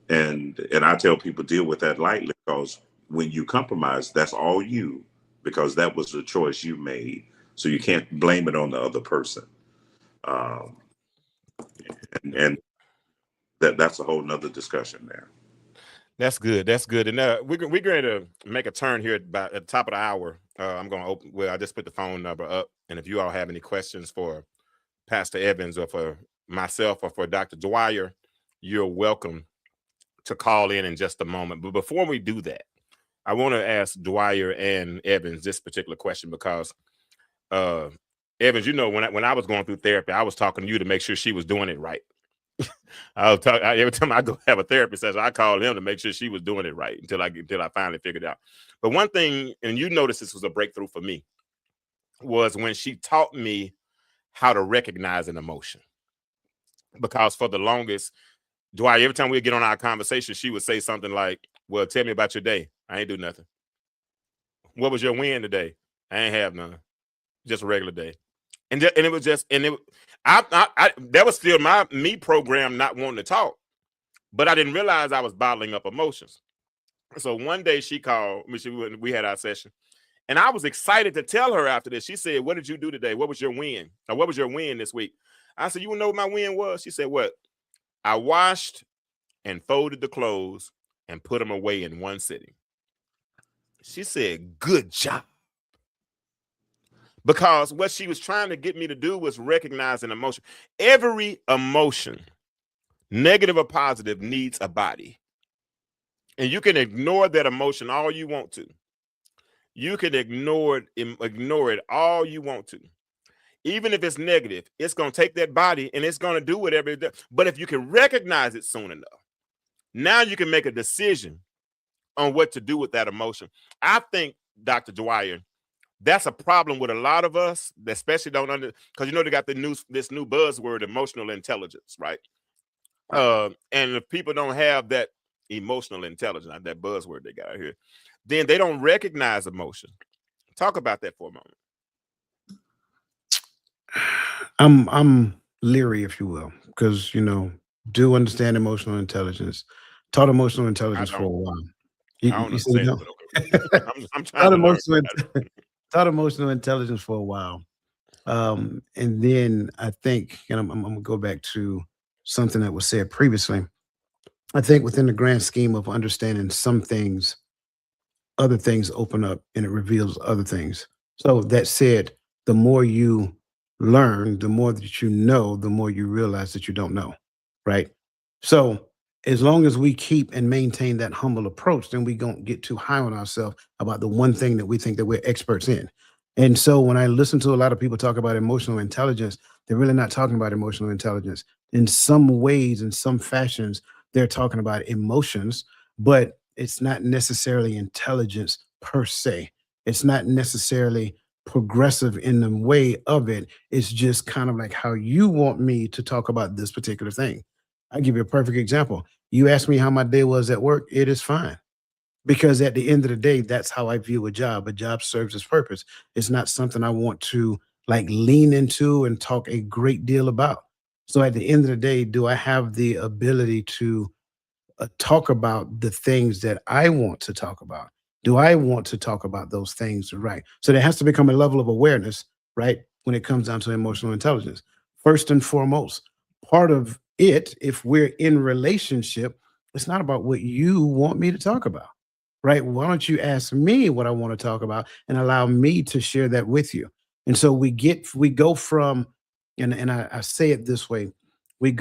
And I tell people deal with that lightly, because when you compromise, that's all you, because that was the choice you made. So you can't blame it on the other person. Um, and that's a whole nother discussion there. That's good. That's good. And we're going to make a turn here at the top of the hour. I'm going to open. Well, I just put the phone number up, and if you all have any questions for Pastor Evins or for myself or for Dr. Dwyer, you're welcome to call in just a moment. But before we do that, I want to ask Dwyer and Evins this particular question, because Evins, you know, when I was going through therapy, I was talking to you to make sure she was doing it right. Every time I go have a therapy session, I call him to make sure she was doing it right until I finally figured it out. But one thing, and you notice this was a breakthrough for me, was when she taught me how to recognize an emotion. Because for the longest, Dwyer, every time we get on our conversation, she would say something like, "Well, tell me about your day." "I ain't do nothing." "What was your win today?" "I ain't have none. Just a regular day." And it was just, and that was still me program not wanting to talk, but I didn't realize I was bottling up emotions. So one day she called me, we had our session, and I was excited to tell her after this. She said, "What did you do today? What was your win? Or what was your win this week?" I said, "You know what my win was?" She said, "What?" "I washed and folded the clothes and put them away in one sitting." She said, "Good job." Because what she was trying to get me to do was recognize an emotion. Every emotion, negative or positive, needs a body. And you can ignore that emotion all you want to. You can ignore it all you want to. Even if it's negative, it's going to take that body and it's going to do whatever it does. But if you can recognize it soon enough, now you can make a decision on what to do with that emotion. I think, Dr. Dwyer, that's a problem with a lot of us, that especially don't because you know they got this new buzzword, emotional intelligence, right? And if people don't have that emotional intelligence, that buzzword they got here, then they don't recognize emotion. Talk about that for a moment. I'm leery, if you will, because do understand emotional intelligence. Taught emotional intelligence for a while. I don't understand it, but okay. I'm trying to learn. Taught emotional intelligence for a while. And then I think, and I'm going to go back to something that was said previously. I think within the grand scheme of understanding some things, other things open up and it reveals other things. So that said, the more you learn, the more that you know, the more you realize that you don't know, right? So as long as we keep and maintain that humble approach, then we don't get too high on ourselves about the one thing that we think that we're experts in. And so when I listen to a lot of people talk about emotional intelligence, they're really not talking about emotional intelligence. In some ways, in some fashions, they're talking about emotions, but it's not necessarily intelligence per se. It's not necessarily progressive in the way of it. It's just kind of like how you want me to talk about this particular thing. I'll give you a perfect example. You ask me how my day was at work, it is fine. Because at the end of the day, that's how I view a job. A job serves its purpose. It's not something I want to like lean into and talk a great deal about. So at the end of the day, do I have the ability to talk about the things that I want to talk about? Do I want to talk about those things? Right. So there has to become a level of awareness, right? When it comes down to emotional intelligence. First and foremost, part of it, if we're in relationship, it's not about what you want me to talk about, right? Why don't you ask me what I want to talk about and allow me to share that with you? And so we go from, and I say it this way, we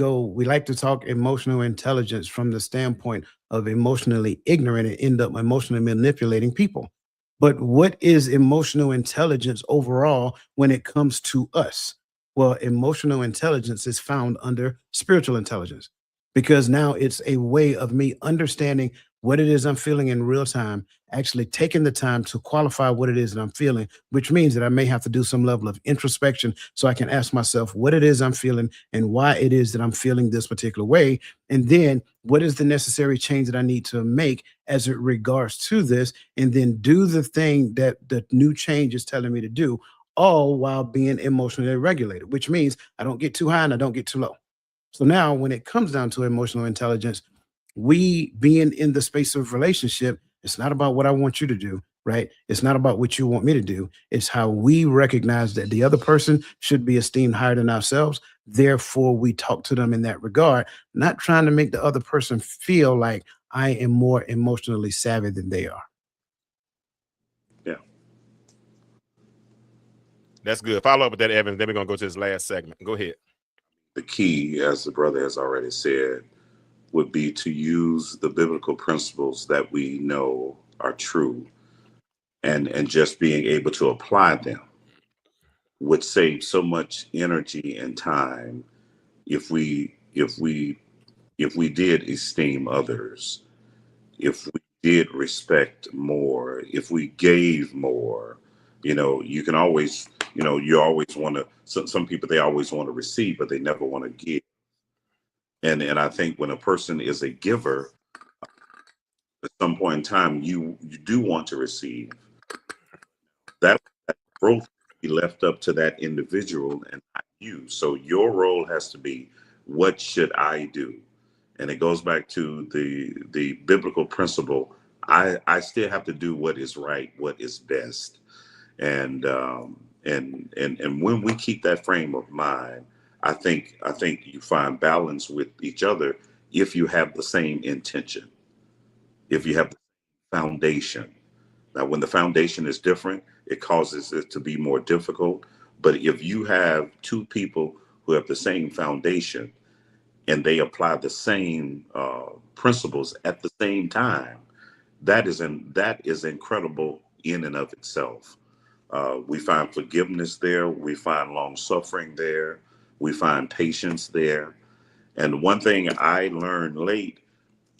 like to talk emotional intelligence from the standpoint of emotionally ignorant and end up emotionally manipulating people. But what is emotional intelligence overall when it comes to us? Well, emotional intelligence is found under spiritual intelligence, because now it's a way of me understanding what it is I'm feeling in real time, actually taking the time to qualify what it is that I'm feeling, which means that I may have to do some level of introspection so I can ask myself what it is I'm feeling and why it is that I'm feeling this particular way. And then what is the necessary change that I need to make as it regards to this, and then do the thing that the new change is telling me to do, all while being emotionally regulated, which means I don't get too high and I don't get too low. So now when it comes down to emotional intelligence, we being in the space of relationship, it's not about what I want you to do, right? It's not about what you want me to do. It's how we recognize that the other person should be esteemed higher than ourselves. Therefore, we talk to them in that regard, not trying to make the other person feel like I am more emotionally savvy than they are. Yeah. That's good. Follow up with that, Evans. Then we're going to go to this last segment. Go ahead. The key, as the brother has already said, would be to use the biblical principles that we know are true, and just being able to apply them would save so much energy and time if we did esteem others, if we did respect more, if we gave more. You can always, you always want to, some people, they always want to receive, but they never want to give. And I think when a person is a giver, at some point in time, you do want to receive. That growth be left up to that individual and not you. So your role has to be, what should I do? And it goes back to the biblical principle. I still have to do what is right, what is best. And when we keep that frame of mind, I think you find balance with each other if you have the same intention, if you have the foundation. Now, when the foundation is different, it causes it to be more difficult. But if you have two people who have the same foundation and they apply the same principles at the same time, that is incredible in and of itself. We find forgiveness there. We find long suffering there. We find patience there. And one thing I learned late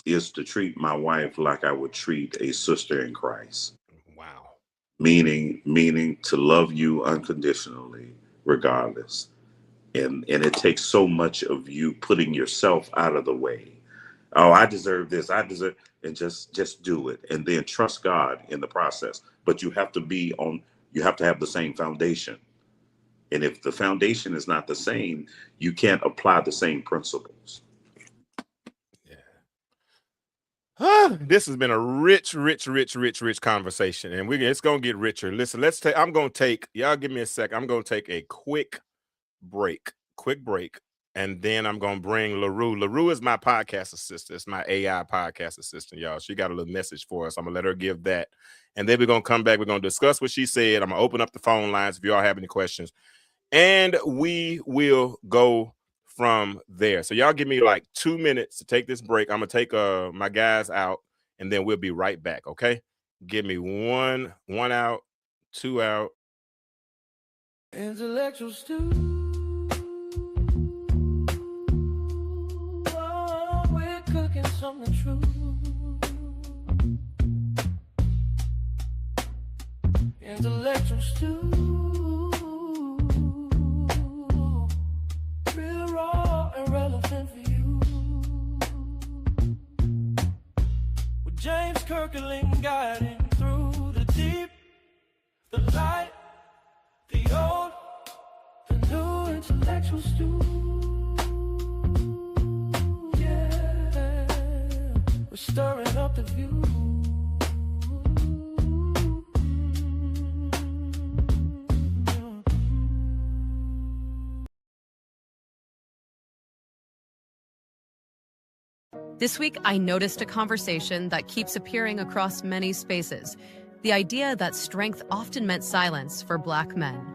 is to treat my wife like I would treat a sister in Christ. Wow. Meaning to love you unconditionally, regardless. And it takes so much of you putting yourself out of the way. Oh, I deserve this. And just do it. And then trust God in the process. But you have to have the same foundation. And if the foundation is not the same, you can't apply the same principles. This has been a rich conversation, and it's gonna get richer. Listen, y'all give me a sec. I'm gonna take a quick break, and then I'm gonna bring LaRue. LaRue is my podcast assistant. It's my AI podcast assistant, y'all. She got a little message for us. I'm gonna let her give that, and then we're gonna come back. We're gonna discuss what she said. I'm gonna open up the phone lines if y'all have any questions, and we will go from there. So y'all give me like 2 minutes to take this break. I'm gonna take my guys out, and then we'll be right back. Okay, give me one out, 2 out. Intellectual stew. Oh, we're cooking something true. Intellectual stew. Real raw and relevant for you. With James Kirklin guiding through the deep, the light, the old, the new. Intellectual stew. Yeah, we're stirring up the view. This week, I noticed a conversation that keeps appearing across many spaces. The idea that strength often meant silence for Black men.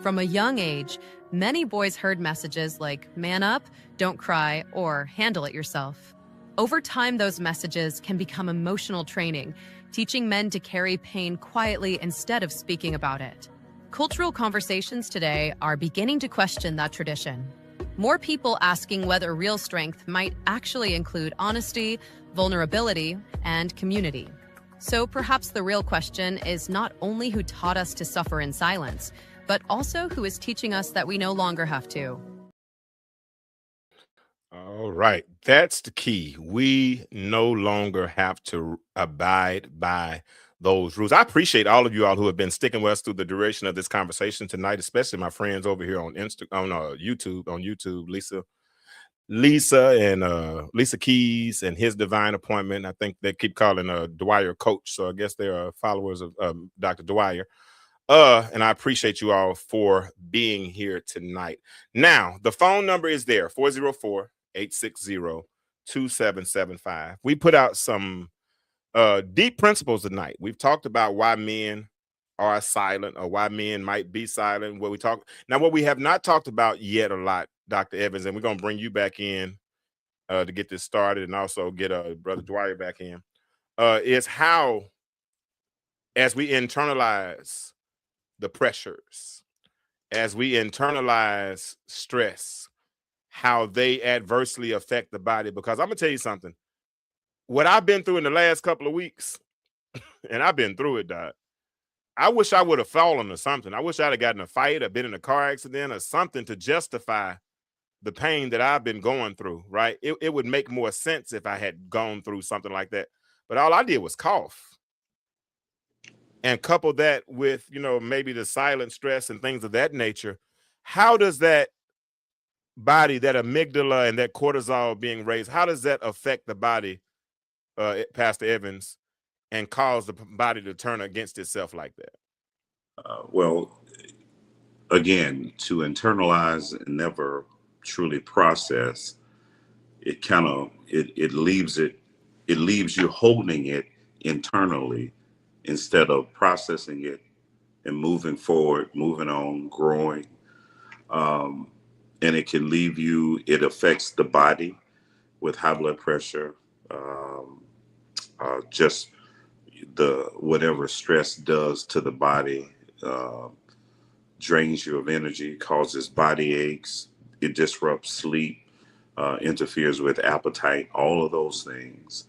From a young age, many boys heard messages like, man up, don't cry, or handle it yourself. Over time, those messages can become emotional training, teaching men to carry pain quietly instead of speaking about it. Cultural conversations today are beginning to question that tradition. More people asking whether real strength might actually include honesty, vulnerability, and community. So perhaps the real question is not only who taught us to suffer in silence, but also who is teaching us that we no longer have to. All right. That's the key. We no longer have to abide by those rules. I appreciate all of you all who have been sticking with us through the duration of this conversation tonight, especially my friends over here on YouTube, Lisa Keys and His Divine Appointment. I think they keep calling Dwyer coach. So I guess they are followers of Dr. Dwyer. And I appreciate you all for being here tonight. Now, the phone number is there, 404-860-2775. We put out some deep principles tonight. We've talked about why men are silent or why men might be silent. What we have not talked about yet a lot, Dr. Evins, and we're going to bring you back in to get this started and also get Brother Dwyer back in, is how, as we internalize the pressures, as we internalize stress, how they adversely affect the body. Because I'm going to tell you something. What I've been through in the last couple of weeks, and I've been through it, Doc, I wish I would have fallen or something. I wish I'd have gotten in a fight or been in a car accident or something to justify the pain that I've been going through, right? It would make more sense if I had gone through something like that. But all I did was cough. And couple that with, maybe the silent stress and things of that nature. How does that body, that amygdala and that cortisol being raised, how does that affect the body, Pastor Evins, and cause the body to turn against itself like that? Well, again, to internalize and never truly process, it kind of it leaves you holding it internally instead of processing it and moving forward, moving on, growing. And it affects the body with high blood pressure, just whatever stress does to the body, drains you of energy, causes body aches, it disrupts sleep, interferes with appetite, all of those things.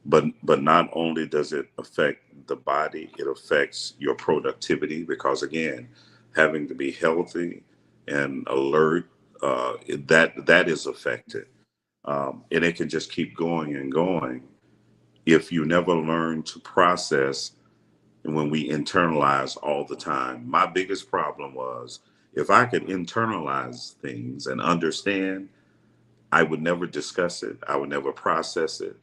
But not only does it affect the body, it affects your productivity, because again, having to be healthy and alert, that is affected. And it can just keep going and going if you never learn to process. And when we internalize all the time, my biggest problem was, if I could internalize things and understand, I would never discuss it. I would never process it,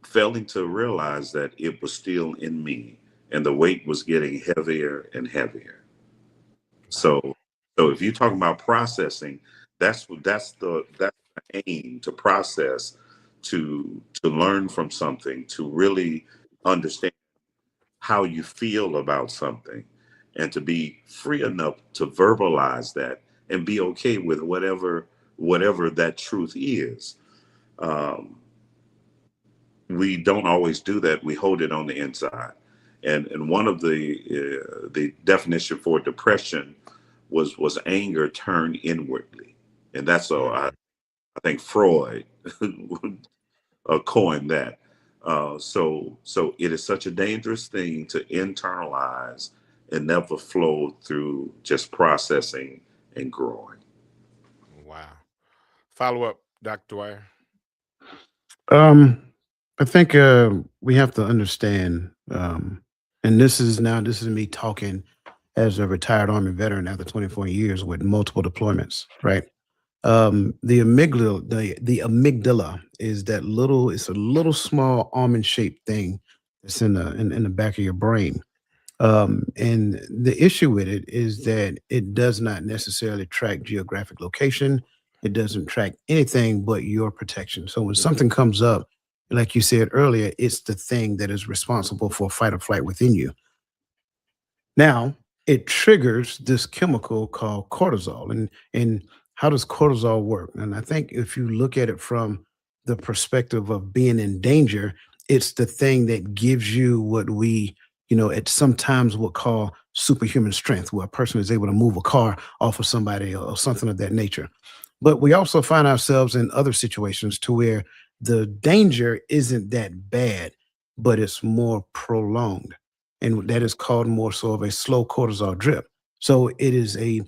failing to realize that it was still in me and the weight was getting heavier and heavier. So if you're talking about processing, that's the aim, to process, to learn from something, to really understand how you feel about something, and to be free enough to verbalize that and be okay with whatever that truth is. We don't always do that. We hold it on the inside. And one of the definition for depression was anger turned inwardly. And that's I think Freud coined that. So it is such a dangerous thing to internalize and never flow through just processing and growing. Wow. Follow up, Dr. Dwyer. I think we have to understand, and this is me talking as a retired Army veteran after 24 years with multiple deployments, right? The amygdala is it's a little small almond-shaped thing that's in the back of your brain. And the issue with it is that it does not necessarily track geographic location. It doesn't track anything but your protection. So when something comes up, like you said earlier, it's the thing that is responsible for fight or flight within you. Now, it triggers this chemical called cortisol. And how does cortisol work? And I think if you look at it from the perspective of being in danger, it's the thing that gives you what we, at sometimes would call superhuman strength, where a person is able to move a car off of somebody or something of that nature. But we also find ourselves in other situations to where, The danger isn't that bad, but it's more prolonged. And that is called more so of a slow cortisol drip. So it is a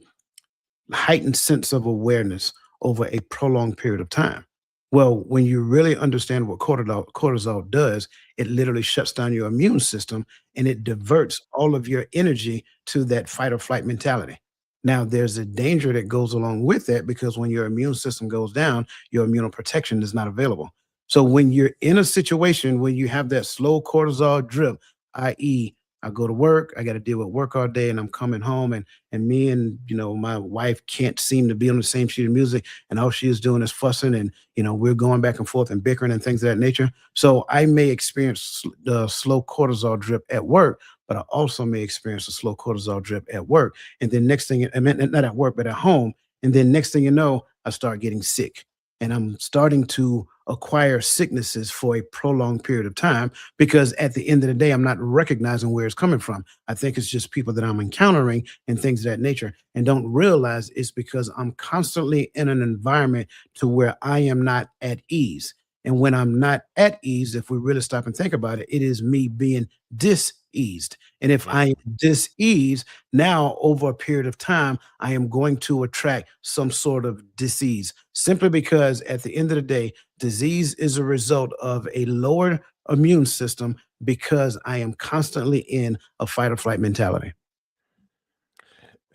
heightened sense of awareness over a prolonged period of time. Well, when you really understand what cortisol does, it literally shuts down your immune system and it diverts all of your energy to that fight or flight mentality. Now, there's a danger that goes along with that because when your immune system goes down, your immunoprotection is not available. So, when you're in a situation where you have that slow cortisol drip, i.e., I go to work, I got to deal with work all day, and I'm coming home, and me and my wife can't seem to be on the same sheet of music, and all she is doing is fussing, and we're going back and forth and bickering and things of that nature. So I may experience the slow cortisol drip at work, but I also may experience a slow cortisol drip at work, and then next thing, I mean, not at work but at home, and then next thing you know, I start getting sick, and I'm starting to acquire sicknesses for a prolonged period of time because at the end of the day, I'm not recognizing where it's coming from. I think it's just people that I'm encountering and things of that nature, and don't realize it's because I'm constantly in an environment to where I am not at ease. And when I'm not at ease, if we really stop and think about it, it is me being diseased. And if I am diseased, now over a period of time, I am going to attract some sort of disease simply because at the end of the day, disease is a result of a lower immune system because I am constantly in a fight or flight mentality.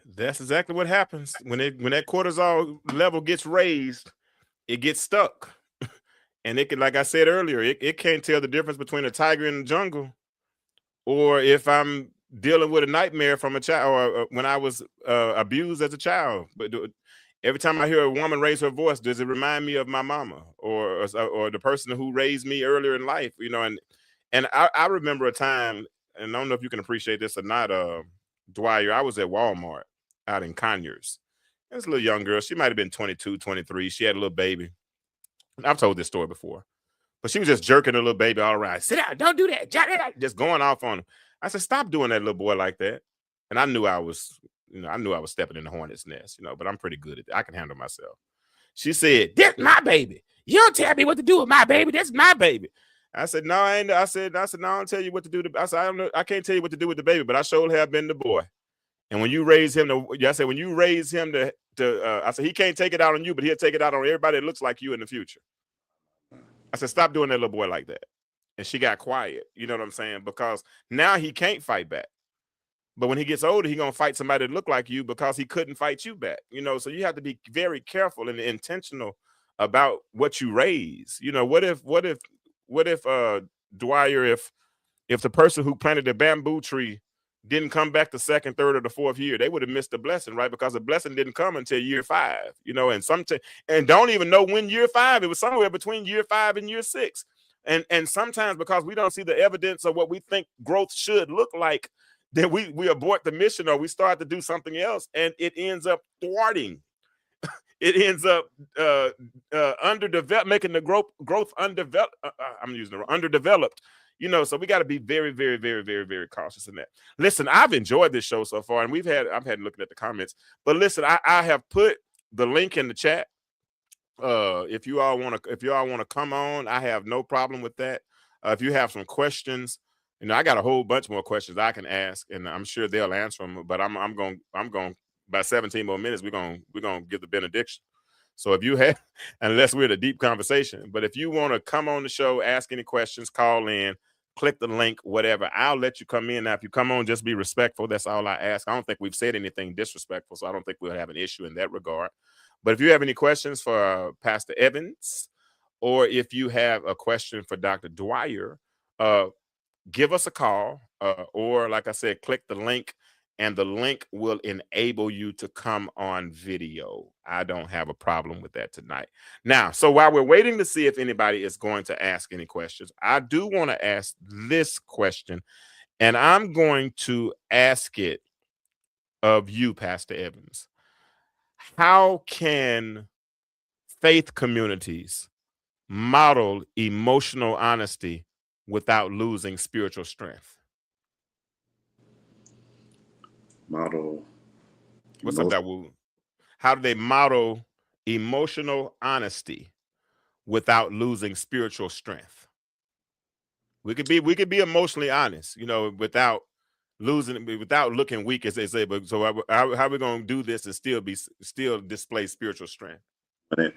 That's exactly what happens when that cortisol level gets raised. It gets stuck, and it can, like I said earlier, it can't tell the difference between a tiger in the jungle or if I'm dealing with a nightmare from a child or when I was abused as a child. But every time I hear a woman raise her voice, does it remind me of my mama or the person who raised me earlier in life? And I remember a time, and I don't know if you can appreciate this or not, Dwyer. I was at Walmart out in Conyers. This little young girl. She might have been 22, 23. She had a little baby. I've told this story before. But she was just jerking her little baby all around. Sit down, don't do that. Just going off on him. I said, stop doing that little boy like that. And I knew I was stepping in the hornet's nest, but I'm pretty good at it. I can handle myself. She said, this my baby. You don't tell me what to do with my baby. That's my baby. I said, no, I ain't. I said, no, I don't tell you what to do. I said, I don't know. I can't tell you what to do with the baby, but I sure have been the boy. And when you raise him I said, when you raise him I said, he can't take it out on you, but he'll take it out on everybody that looks like you in the future. I said, stop doing that little boy like that. And she got quiet. You know what I'm saying? Because now he can't fight back. But when he gets older, he's going to fight somebody that look like you because he couldn't fight you back. So you have to be very careful and intentional about what you raise. What if Dwyer, if the person who planted the bamboo tree didn't come back the second, third, or the fourth year, they would have missed the blessing, right? Because the blessing didn't come until year 5, and don't even know when year 5. It was somewhere between year 5 and year 6. And sometimes because we don't see the evidence of what we think growth should look like, then we abort the mission or we start to do something else, and it ends up thwarting. It ends up underdeveloped, making the growth undeveloped. I'm using the underdeveloped. So we got to be very, very, very, very, very cautious in that. Listen, I've enjoyed this show so far, and I've had looking at the comments. But listen, I have put the link in the chat. If you all want to come on, I have no problem with that. If you have some questions, I got a whole bunch more questions I can ask, and I'm sure they'll answer them. But I'm going by 17 more minutes. We're gonna give the benediction. So if you have, unless we're in a deep conversation, but if you want to come on the show, ask any questions, call in, click the link, whatever, I'll let you come in. Now, if you come on, just be respectful. That's all I ask. I don't think we've said anything disrespectful, so I don't think we'll have an issue in that regard. But if you have any questions for Pastor Evins, or if you have a question for Dr. Dwyer, give us a call, or like I said, click the link, and the link will enable you to come on video. I don't have a problem with that tonight. Now, so while we're waiting to see if anybody is going to ask any questions, I do want to ask this question, and I'm going to ask it of you, Pastor Evins. How can faith communities model emotional honesty without losing spiritual strength? Model. What's up, Dawood? How do they model emotional honesty without losing spiritual strength? We could be emotionally honest, without looking weak, as they say. But so how are we going to do this and still display spiritual strength?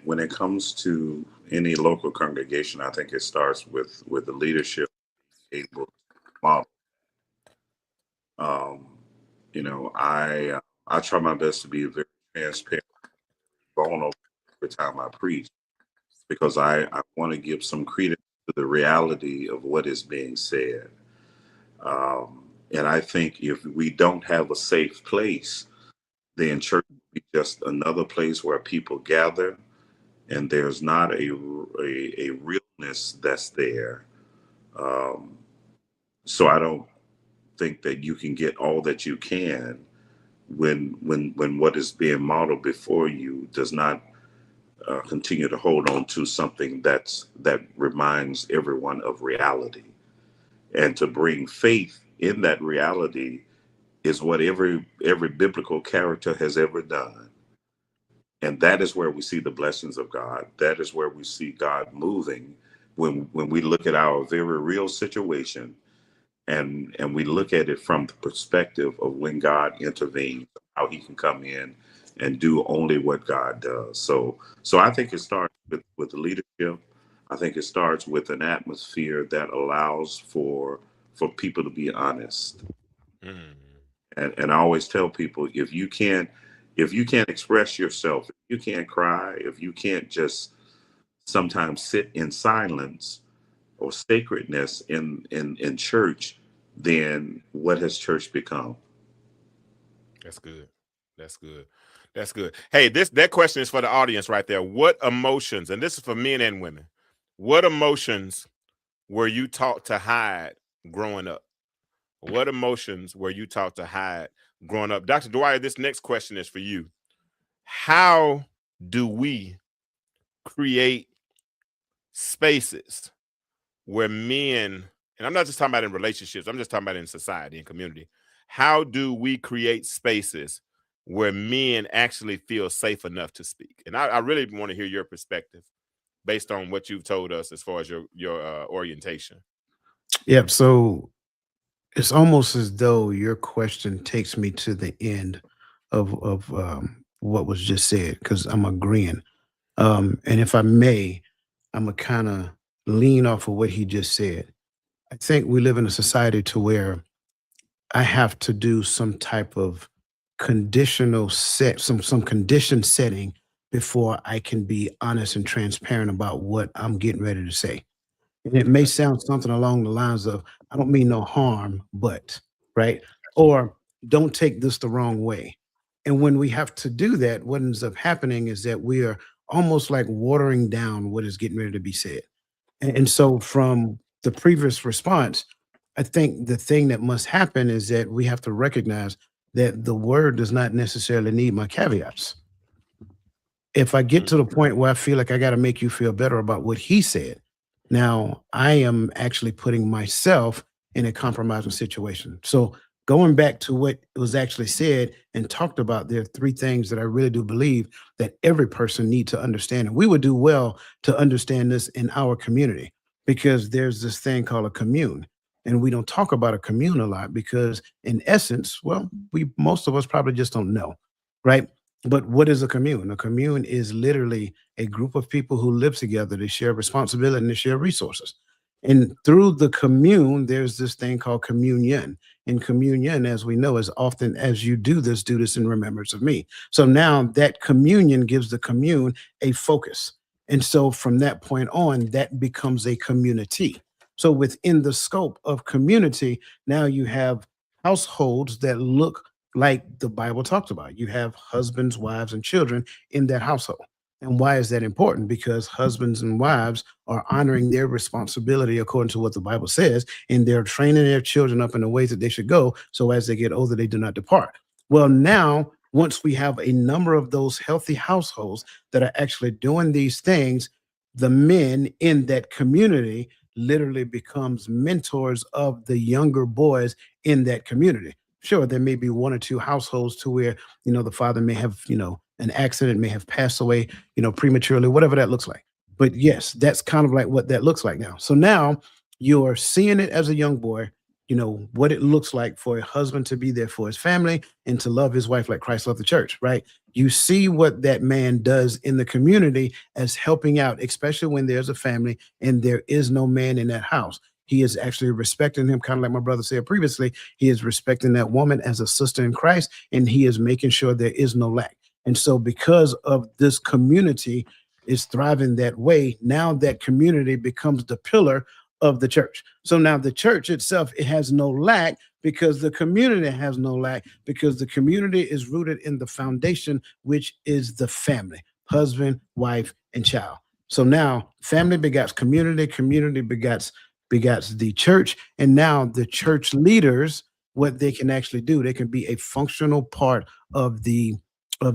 When it comes to any local congregation, I think it starts with the leadership able to model. I try my best to be very transparent, vulnerable every time I preach, because I want to give some credence to the reality of what is being said. And I think if we don't have a safe place, then church will be just another place where people gather, and there's not a realness that's there. So I don't think that you can get all that you can when what is being modeled before you does not continue to hold on to something that reminds everyone of reality. And to bring faith in that reality is what every biblical character has ever done. And that is where we see the blessings of God. That is where we see God moving when we look at our very real situation, and we look at it from the perspective of when God intervenes, how he can come in and do only what God does. So I think it starts with the leadership. I think it starts with an atmosphere that allows for people to be honest. Mm. And I always tell people, if you can't express yourself, if you can't cry, if you can't just sometimes sit in silence or sacredness in church, then what has church become? That's good. That's good. That's good. Hey, that question is for the audience right there. What emotions, and this is for men and women, what emotions were you taught to hide growing up? What emotions were you taught to hide growing up? Dr. Dwyer, this next question is for you. How do we create spaces where men, and I'm not just talking about in relationships, I'm just talking about in society and community. How do we create spaces where men actually feel safe enough to speak? And I really want to hear your perspective based on what you've told us as far as your orientation. Yep. So it's almost as though your question takes me to the end of what was just said, because I'm agreeing. And if I may, I'm gonna kind of lean off of what he just said. I think we live in a society to where I have to do some type of some condition setting before I can be honest and transparent about what I'm getting ready to say. And it may sound something along the lines of, I don't mean no harm, but, right? Or don't take this the wrong way. And when we have to do that, what ends up happening is that we are almost like watering down what is getting ready to be said. And so from the previous response, I think the thing that must happen is that we have to recognize that the word does not necessarily need my caveats. If I get to the point where I feel like I got to make you feel better about what he said, now I am actually putting myself in a compromising situation. So going back to what was actually said and talked about, there are three things that I really do believe that every person needs to understand. And we would do well to understand this in our community, because there's this thing called a commune. And we don't talk about a commune a lot because in essence, well, most of us probably just don't know, right? But what is a commune? A commune is literally a group of people who live together to share responsibility and to share resources. And through the commune, there's this thing called communion. And communion, as we know, is often as you do this in remembrance of me. So now that communion gives the commune a focus. And so from that point on, that becomes a community. So within the scope of community, now you have households that look like the Bible talks about. You have husbands, wives, and children in that household. And why is that important? Because husbands and wives are honoring their responsibility according to what the Bible says, and they're training their children up in the ways that they should go, so as they get older, they do not depart. Well, now, once we have a number of those healthy households that are actually doing these things, the men in that community literally becomes mentors of the younger boys in that community. Sure, there may be one or two households to where, the father may have, an accident, may have passed away, prematurely, whatever that looks like. But yes, that's kind of like what that looks like now. So now you're seeing it as a young boy, what it looks like for a husband to be there for his family and to love his wife like Christ loved the church, right? You see what that man does in the community as helping out, especially when there's a family and there is no man in that house. He is actually respecting him, kind of like my brother said previously. He is respecting that woman as a sister in Christ, and he is making sure there is no lack. And so because of this community is thriving that way, now that community becomes the pillar of the church. So now the church itself, it has no lack because the community has no lack, because the community is rooted in the foundation, which is the family, husband, wife, and child. So now family begets community, community begets the church, and now the church leaders, what they can actually do, they can be a functional part of the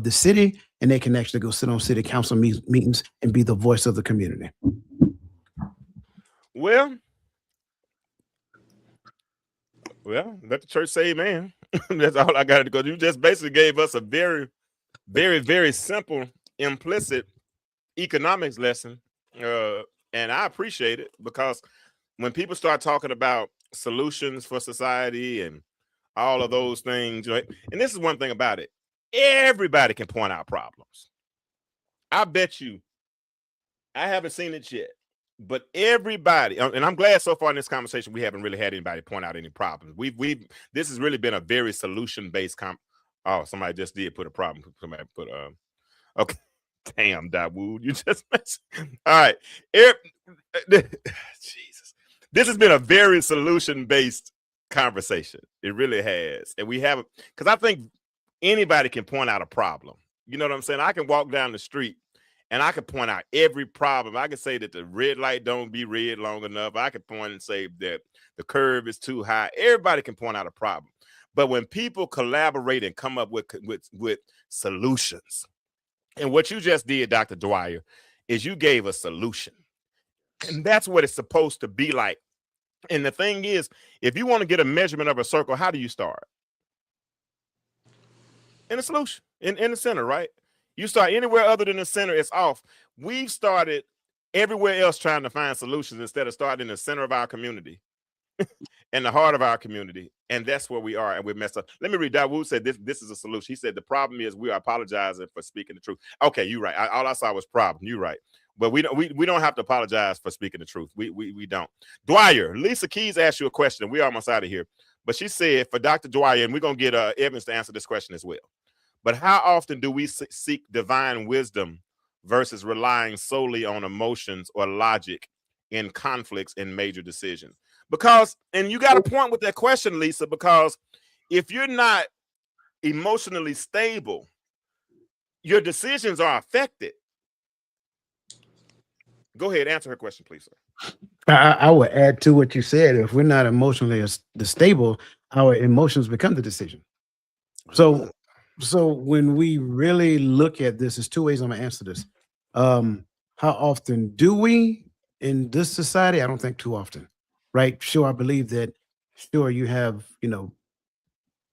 city, and they can actually go sit on city council meetings and be the voice of the community. Well, let the church say amen. That's all I got to go. You just basically gave us a very, very, very simple, implicit economics lesson. And I appreciate it, because when people start talking about solutions for society and all of those things, right? And this is one thing about it. Everybody can point out problems. I bet you, I haven't seen it yet, but everybody, and I'm glad so far in this conversation we haven't really had anybody point out any problems. This has really been a very solution-based oh, somebody just did put a problem. Somebody put okay. Damn, Dawood, you just all right. Jesus. This has been a very solution-based conversation. It really has. And we haven't, because I think anybody can point out a problem. You know what I'm saying? I can walk down the street and I can point out every problem. I can say that the red light don't be red long enough. I can point and say that the curve is too high. Everybody can point out a problem. But when people collaborate and come up with solutions, and what you just did, Dr. Dwyer, is you gave a solution. And that's what it's supposed to be like. And the thing is, if you want to get a measurement of a circle, how do you start? In a solution, in the center, right? You start anywhere other than the center, it's off. We've started everywhere else trying to find solutions instead of starting in the center of our community and the heart of our community. And that's where we are, and we're messed up. Let me read. Dawood said this is a solution. He said the problem is we are apologizing for speaking the truth. Okay, you're right. All I saw was problem. You're right. But we don't have to apologize for speaking the truth. We don't. Dwyer, Lisa Keys asked you a question. We're almost out of here. But she said for Dr. Dwyer, and we're going to get Evins to answer this question as well. But how often do we seek divine wisdom versus relying solely on emotions or logic in conflicts in major decisions? Because, and you got a point with that question, Lisa, because if you're not emotionally stable, your decisions are affected. Go ahead, answer her question, please, sir. I would add to what you said. If we're not emotionally stable, our emotions become the decision. So when we really look at this, there's two ways I'm gonna answer this. How often do we in this society? I don't think too often, right? Sure, I believe that. Sure, you have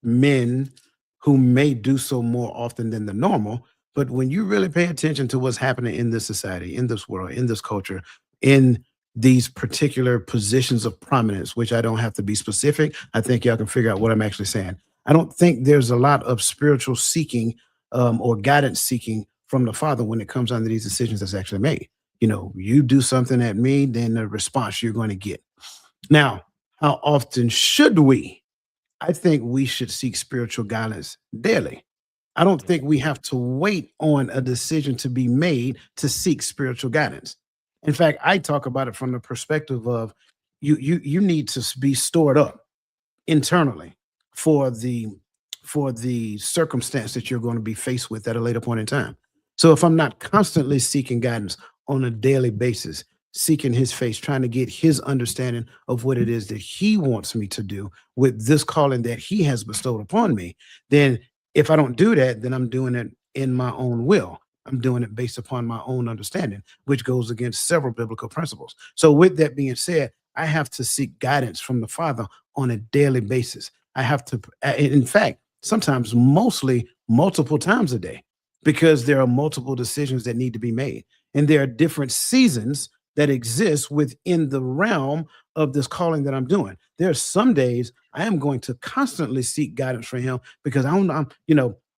men who may do so more often than the normal. But when you really pay attention to what's happening in this society, in this world, in this culture, in these particular positions of prominence, which I don't have to be specific, I think y'all can figure out what I'm actually saying. I don't think there's a lot of spiritual seeking or guidance seeking from the Father when it comes down to these decisions that's actually made. You do something at me, then the response you're going to get. Now, how often should we? I think we should seek spiritual guidance daily. I don't think we have to wait on a decision to be made to seek spiritual guidance. In fact, I talk about it from the perspective of you need to be stored up internally for the circumstance that you're going to be faced with at a later point in time. So if I'm not constantly seeking guidance on a daily basis, seeking his face, trying to get his understanding of what it is that he wants me to do with this calling that he has bestowed upon me, then if I don't do that, then I'm doing it in my own will. I'm doing it based upon my own understanding, which goes against several biblical principles. So with that being said, I have to seek guidance from the Father on a daily basis. I have to, in fact, sometimes mostly multiple times a day, because there are multiple decisions that need to be made. And there are different seasons that exist within the realm of this calling that I'm doing. There are some days I am going to constantly seek guidance from him, because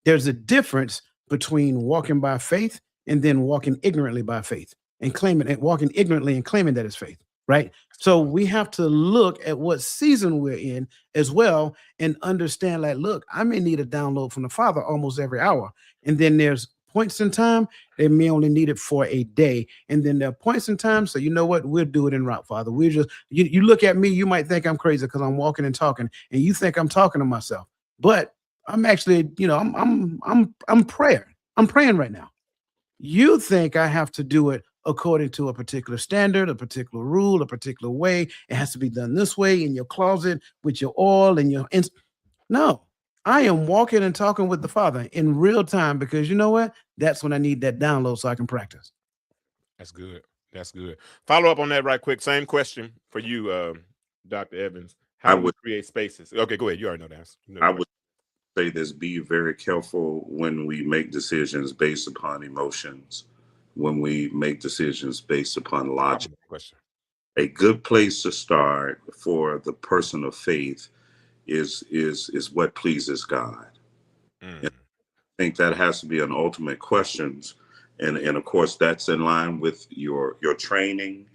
there's a difference between walking by faith and then walking ignorantly by faith and walking ignorantly and claiming that it's faith, right? So we have to look at what season we're in as well and understand, like, look, I may need a download from the Father almost every hour. And then there's points in time they may only need it for a day. And then there are points in time. So you know what? We'll do it en route, Father. You look at me, you might think I'm crazy because I'm walking and talking, and you think I'm talking to myself. But I'm actually, I'm praying right now. You think I have to do it according to a particular standard, a particular rule, a particular way. It has to be done this way in your closet with your oil and your no. I am walking and talking with the Father in real time, because you know what? That's when I need that download so I can practice. That's good. That's good. Follow up on that right quick. Same question for you, Dr. Evans. How do we create spaces? Okay, go ahead. You already know that. I would say this: be very careful when we make decisions based upon emotions, when we make decisions based upon logic. Question. A good place to start for the person of faith is what pleases God. And I think that has to be an ultimate question, and of course that's in line with your training.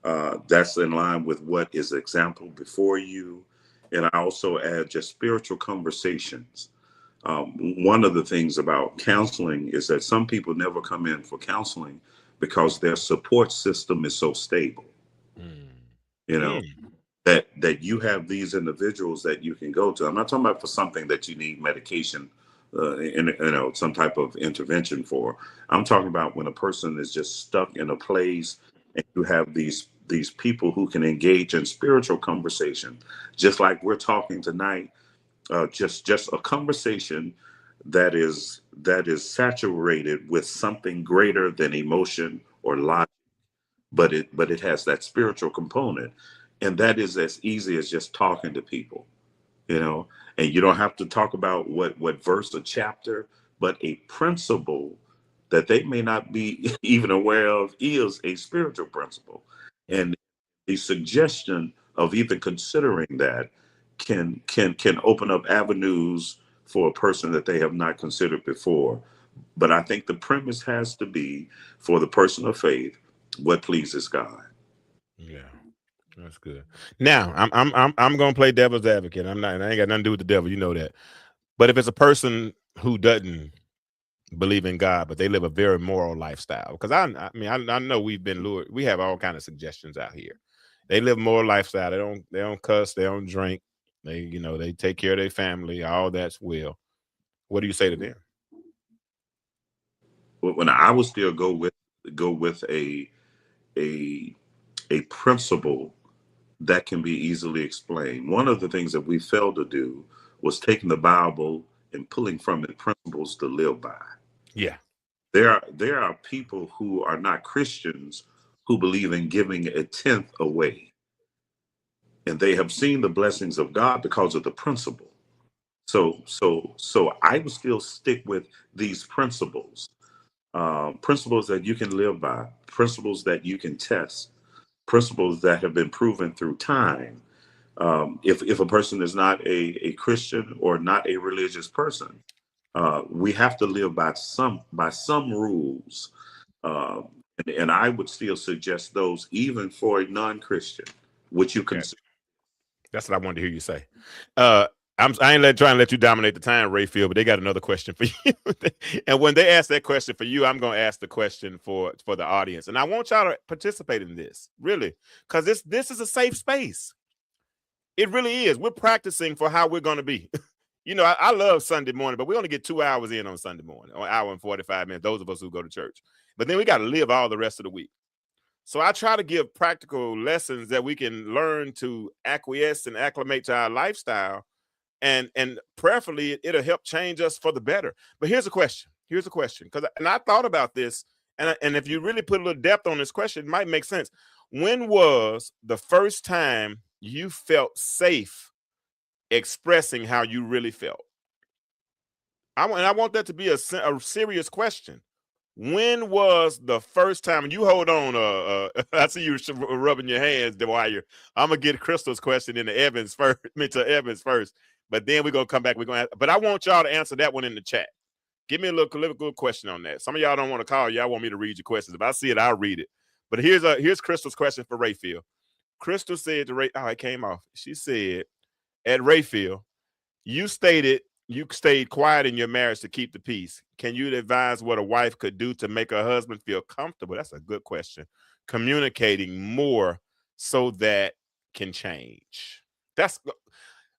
That's in line with what is example before you, and I also add just spiritual conversations. One of the things about counseling is that some people never come in for counseling because their support system is so stable. You know, that you have these individuals that you can go to. I'm not talking about for something that you need medication, some type of intervention for. I'm talking about when a person is just stuck in a place, and you have these people who can engage in spiritual conversation, just like we're talking tonight. Just a conversation that is saturated with something greater than emotion or logic, but it has that spiritual component, and that is as easy as just talking to people, and you don't have to talk about what verse or chapter, but a principle that they may not be even aware of is a spiritual principle, and the suggestion of even considering that can open up avenues for a person that they have not considered before. But I think the premise has to be, for the person of faith, what pleases God. Yeah, that's good. Now I'm gonna play devil's advocate. I ain't got nothing to do with the devil, you know that. But if it's a person who doesn't believe in God, but they live a very moral lifestyle, because I know we've been lured. We have all kind of suggestions out here. They live a moral lifestyle. They don't cuss. They don't drink. They take care of their family. All that's well. What do you say to them? When I would still go with a principle that can be easily explained. One of the things that we failed to do was taking the Bible and pulling from it principles to live by. Yeah. There are people who are not Christians who believe in giving a tenth away. And they have seen the blessings of God because of the principle. So I would still stick with these principles. Principles that you can live by, principles that you can test, principles that have been proven through time. If a person is not a Christian or not a religious person, we have to live by some rules, and I would still suggest those even for a non-Christian, which you consider. That's what I wanted to hear you say. I ain't trying to let you dominate the time, Rayfield, but they got another question for you. And when they ask that question for you, I'm going to ask the question for the audience. And I want y'all to participate in this, really, because this is a safe space. It really is. We're practicing for how we're going to be. I love Sunday morning, but we only get 2 hours in on Sunday morning, or an hour and 45 minutes, those of us who go to church. But then we got to live all the rest of the week. So I try to give practical lessons that we can learn to acquiesce and acclimate to our lifestyle. And prayerfully, it'll help change us for the better. But here's a question. Because I thought about this, and if you really put a little depth on this question, it might make sense. When was the first time you felt safe expressing how you really felt? I want that to be a serious question. When was the first time? You hold on. I see you rubbing your hands, Dwyer. I'm gonna get Crystal's question into Evins first. To Evins first, but then we're gonna come back. We're gonna. But I want y'all to answer that one in the chat. Give me a little question on that. Some of y'all don't want to call. Y'all want me to read your questions. If I see it, I'll read it. But here's Crystal's question for Rayfield. Crystal said to Ray. Oh, it came off. She said, at Rayfield, you stated you stayed quiet in your marriage to keep the peace. Can you advise what a wife could do to make her husband feel comfortable? That's a good question. Communicating more so that can change.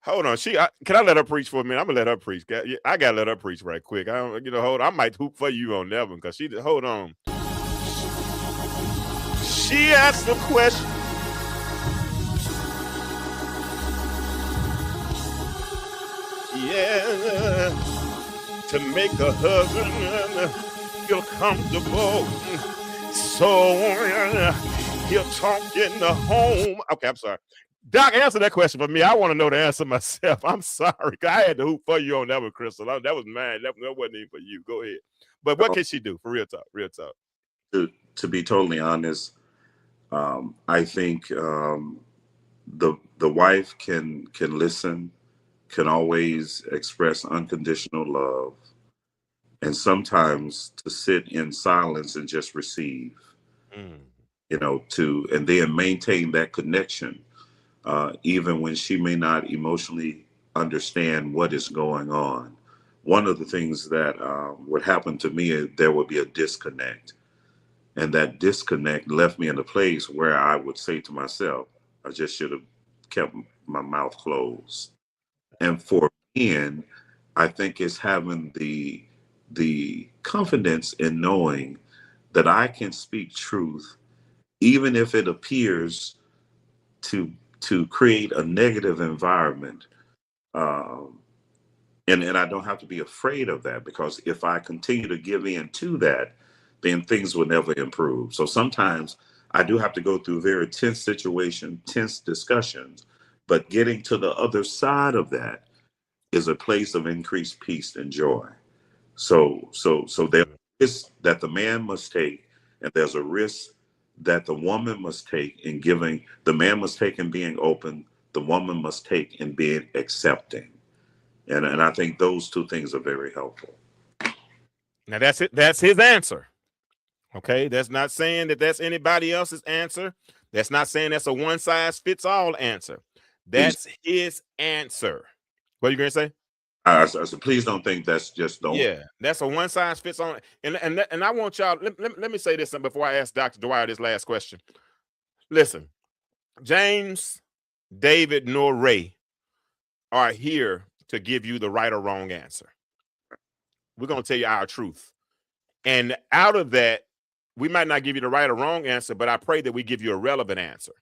Hold on. Can I let her preach for a minute? I'm gonna let her preach. I gotta let her preach right quick. Hold on. I might hoop for you on that one because hold on. She asked the question. Yeah, to make a husband feel comfortable, so he'll talk in the home. Okay, I'm sorry. Doc, answer that question for me. I want to know the answer myself. I'm sorry. I had to hoop for you on that one, Crystal. That was mine. That wasn't even for you. Go ahead. But what can she do? For real talk. Real talk. To be totally honest, I think the wife can listen, can always express unconditional love, and sometimes to sit in silence and just receive. And then maintain that connection. Even when she may not emotionally understand what is going on. One of the things that would happen to me is there would be a disconnect. And that disconnect left me in a place where I would say to myself, I just should have kept my mouth closed. And for men, I think it's having the confidence in knowing that I can speak truth, even if it appears to create a negative environment. And I don't have to be afraid of that, because if I continue to give in to that, then things will never improve. So sometimes I do have to go through very tense situations, tense discussions, but getting to the other side of that is a place of increased peace and joy. So there's a risk that the man must take, and there's a risk that the woman must take in giving. The man must take in being open. The woman must take in being accepting. And I think those two things are very helpful. Now that's it. That's his answer. Okay, that's not saying that that's anybody else's answer. That's not saying that's a one size fits all answer. That's his answer. What are you gonna say? I said, please don't think that's just the Yeah, that's a one size fits all. And I want y'all. Let me say this before I ask Dr. Dwyer this last question. Listen, James, David, nor Ray are here to give you the right or wrong answer. We're gonna tell you our truth, and out of that, we might not give you the right or wrong answer, but I pray that we give you a relevant answer,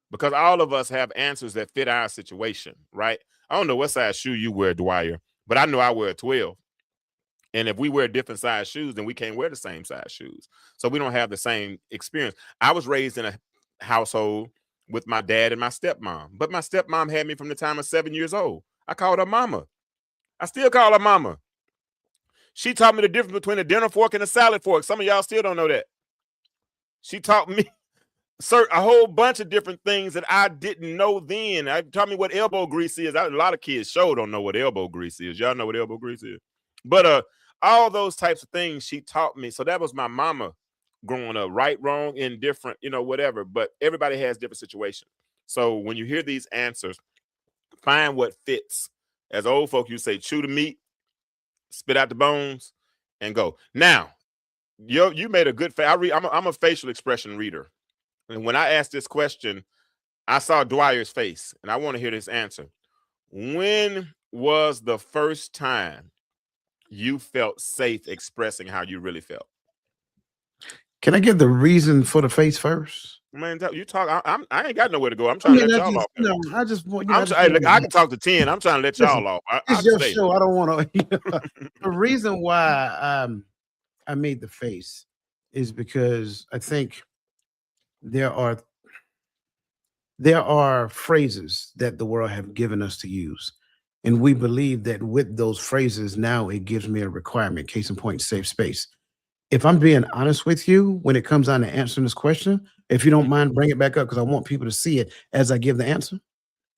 because all of us have answers that fit our situation, right? I don't know what size shoe you wear, Dwyer, but I know I wear a 12. And if we wear different size shoes, then we can't wear the same size shoes. So we don't have the same experience. I was raised in a household with my dad and my stepmom, but my stepmom had me from the time of 7 years old. I called her mama. I still call her mama. She taught me the difference between a dinner fork and a salad fork. Some of y'all still don't know that. She taught me a whole bunch of different things that I didn't know then. I taught me what elbow grease is. A lot of kids don't know what elbow grease is. Y'all know what elbow grease is. But all those types of things she taught me. So that was my mama growing up, right, wrong, indifferent, whatever. But everybody has different situations. So when you hear these answers, find what fits. As old folk, you say, chew the meat, spit out the bones, and go. Now, you made a good I'm a facial expression reader. And when I asked this question, I saw Dwyer's face, and I want to hear this answer. When was the first time you felt safe expressing how you really felt? Can I give the reason for the face first? Man, you talk. I ain't got nowhere to go. I'm trying to let y'all off. No, I just want. I can talk to 10. I'm trying to let y'all off. It's your show. I don't want to. The reason why I made the face is because I think there are phrases that the world have given us to use, and we believe that with those phrases now it gives me a requirement. Case in point, safe space. If I'm being honest with you, when it comes down to answering this question, if you don't mind, bring it back up because I want people to see it as I give the answer,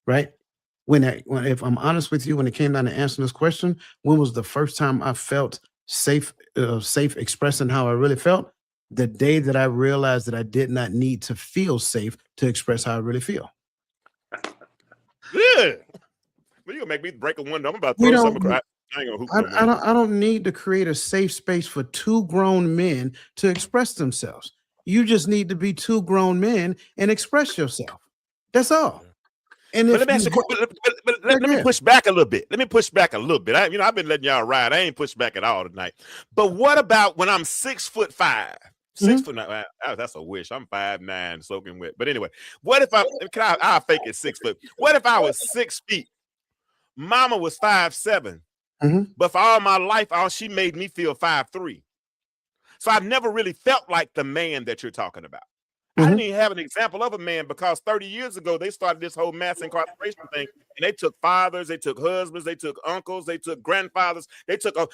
right? If I'm honest with you, when it came down to answering this question, when was the first time I felt safe expressing how I really felt? The day that I realized that I did not need to feel safe to express how I really feel. Good. Well, you gonna make me break a window. I'm about to We throw don't. something. I ain't gonna hoop no I more. don't need to create a safe space for two grown men to express themselves. You just need to be two grown men and express yourself. That's all. And But if let me you ask you, let me yeah, push back a little bit. Let me push back a little bit. I've been letting y'all ride. I ain't pushed back at all tonight. But what about when I'm 6'5"? Mhm. 6'9". That's a wish. I'm 5'9", soaking wet. But anyway, what if I'll fake it 6 foot. What if I was 6 feet? Mama was 5'7". Mhm. But for all my life, she made me feel 5'3". So I've never really felt like the man that you're talking about. I didn't even have an example of a man because 30 years ago, they started this whole mass incarceration thing, and they took fathers, they took husbands, they took uncles, they took grandfathers,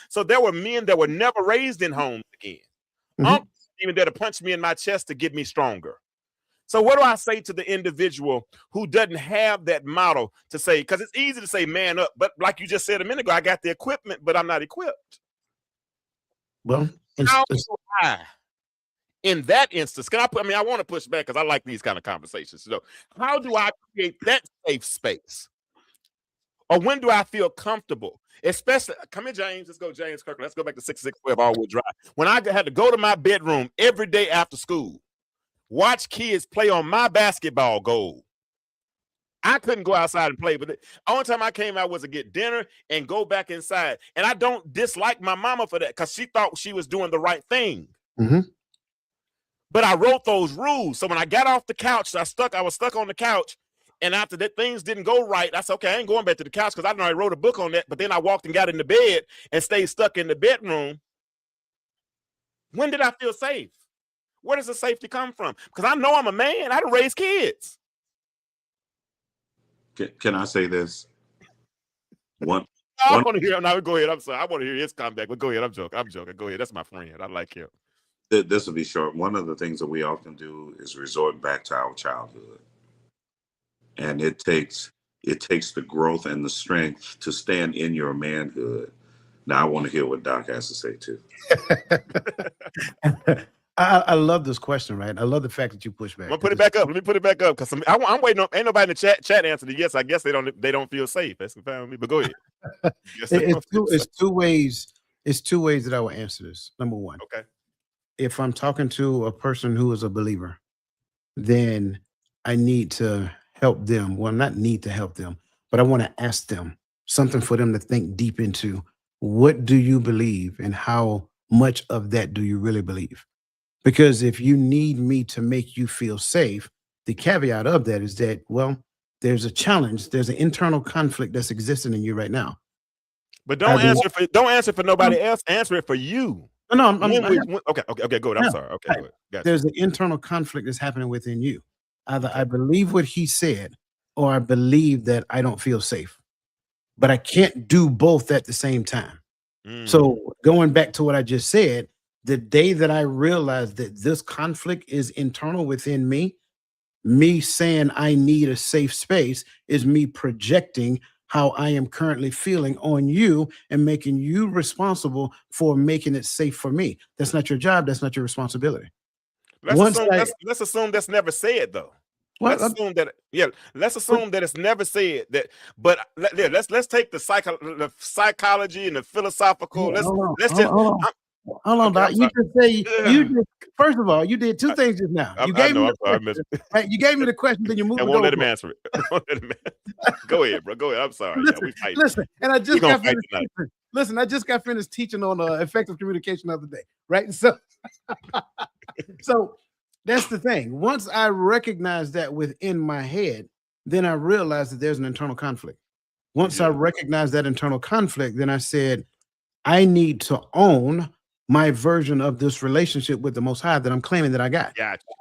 so there were men that were never raised in homes again. Uncles even there to punch me in my chest to get me stronger. So what do I say to the individual who doesn't have that model to say, because it's easy to say man up, but like you just said a minute ago, I got the equipment, but I'm not equipped. Well, How do I, in that instance, I want to push back because I like these kind of conversations. So how do I create that safe space? Or when do I feel comfortable? Especially, come here, James. Let's go, James Kirklin. Let's go back to 6612 all-wheel drive. When I had to go to my bedroom every day after school, watch kids play on my basketball goal. I couldn't go outside and play, but the only time I came out was to get dinner and go back inside. And I don't dislike my mama for that because she thought she was doing the right thing. But I wrote those rules. So when I got off the couch, I was stuck on the couch. And after that, things didn't go right. I said, okay, I ain't going back to the couch because I know I wrote a book on that. But then I walked and got in the bed and stayed stuck in the bedroom. When did I feel safe? Where does the safety come from? Because I know I'm a man. I don't raise kids. Can I say this? I want to hear him. Now, go ahead. I'm sorry. I want to hear his comeback. But go ahead. I'm joking. Go ahead. That's my friend. I like him. This will be short. One of the things that we often do is resort back to our childhood. And it takes the growth and the strength to stand in your manhood. Now I want to hear what Doc has to say too. I love this question, right? I love the fact that you push back. I'm gonna put it back up. Let me put it back up because I'm waiting on. Ain't nobody in the chat answered it. Yes, I guess they don't feel safe. That's fine with me. But go ahead. It's two ways. It's two ways that I will answer this. Number one, okay. If I'm talking to a person who is a believer, then I need to help them. Well, not need to help them, but I want to ask them something for them to think deep into. What do you believe, and how much of that do you really believe? Because if you need me to make you feel safe, the caveat of that is that, well, there's a challenge, there's an internal conflict that's existing in you right now. But don't answer for nobody else. Answer it for you. No, okay, go ahead. I'm sorry. Okay, go ahead. Gotcha. There's an internal conflict that's happening within you. Either I believe what he said, or I believe that I don't feel safe. But I can't do both at the same time. So going back to what I just said, the day that I realized that this conflict is internal within me saying I need a safe space is me projecting how I am currently feeling on you and making you responsible for making it safe for me. That's not your job. That's not your responsibility. Let's assume that's never said though. Well, let's assume that let's assume that it's never said that. But let's take the psychology and the philosophical. Hold on, Doc. You just say first of all, you did two things just now. You gave me the question, right? You gave me the question, then you moved. I won't let him answer it. Go ahead, bro. Go ahead. I'm sorry. Listen, and I just got finished teaching. Listen, I just got finished teaching on effective communication the other day, right? So, so that's the thing. Once I recognize that within my head, then I realized that there's an internal conflict. Once I recognized that internal conflict, then I said, I need to own my version of this relationship with the Most High that I'm claiming that I got.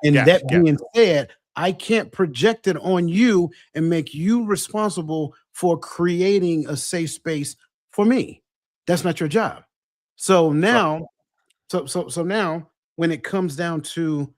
Being said, I can't project it on you and make you responsible for creating a safe space for me. That's not your job. So now, So now when it comes down to,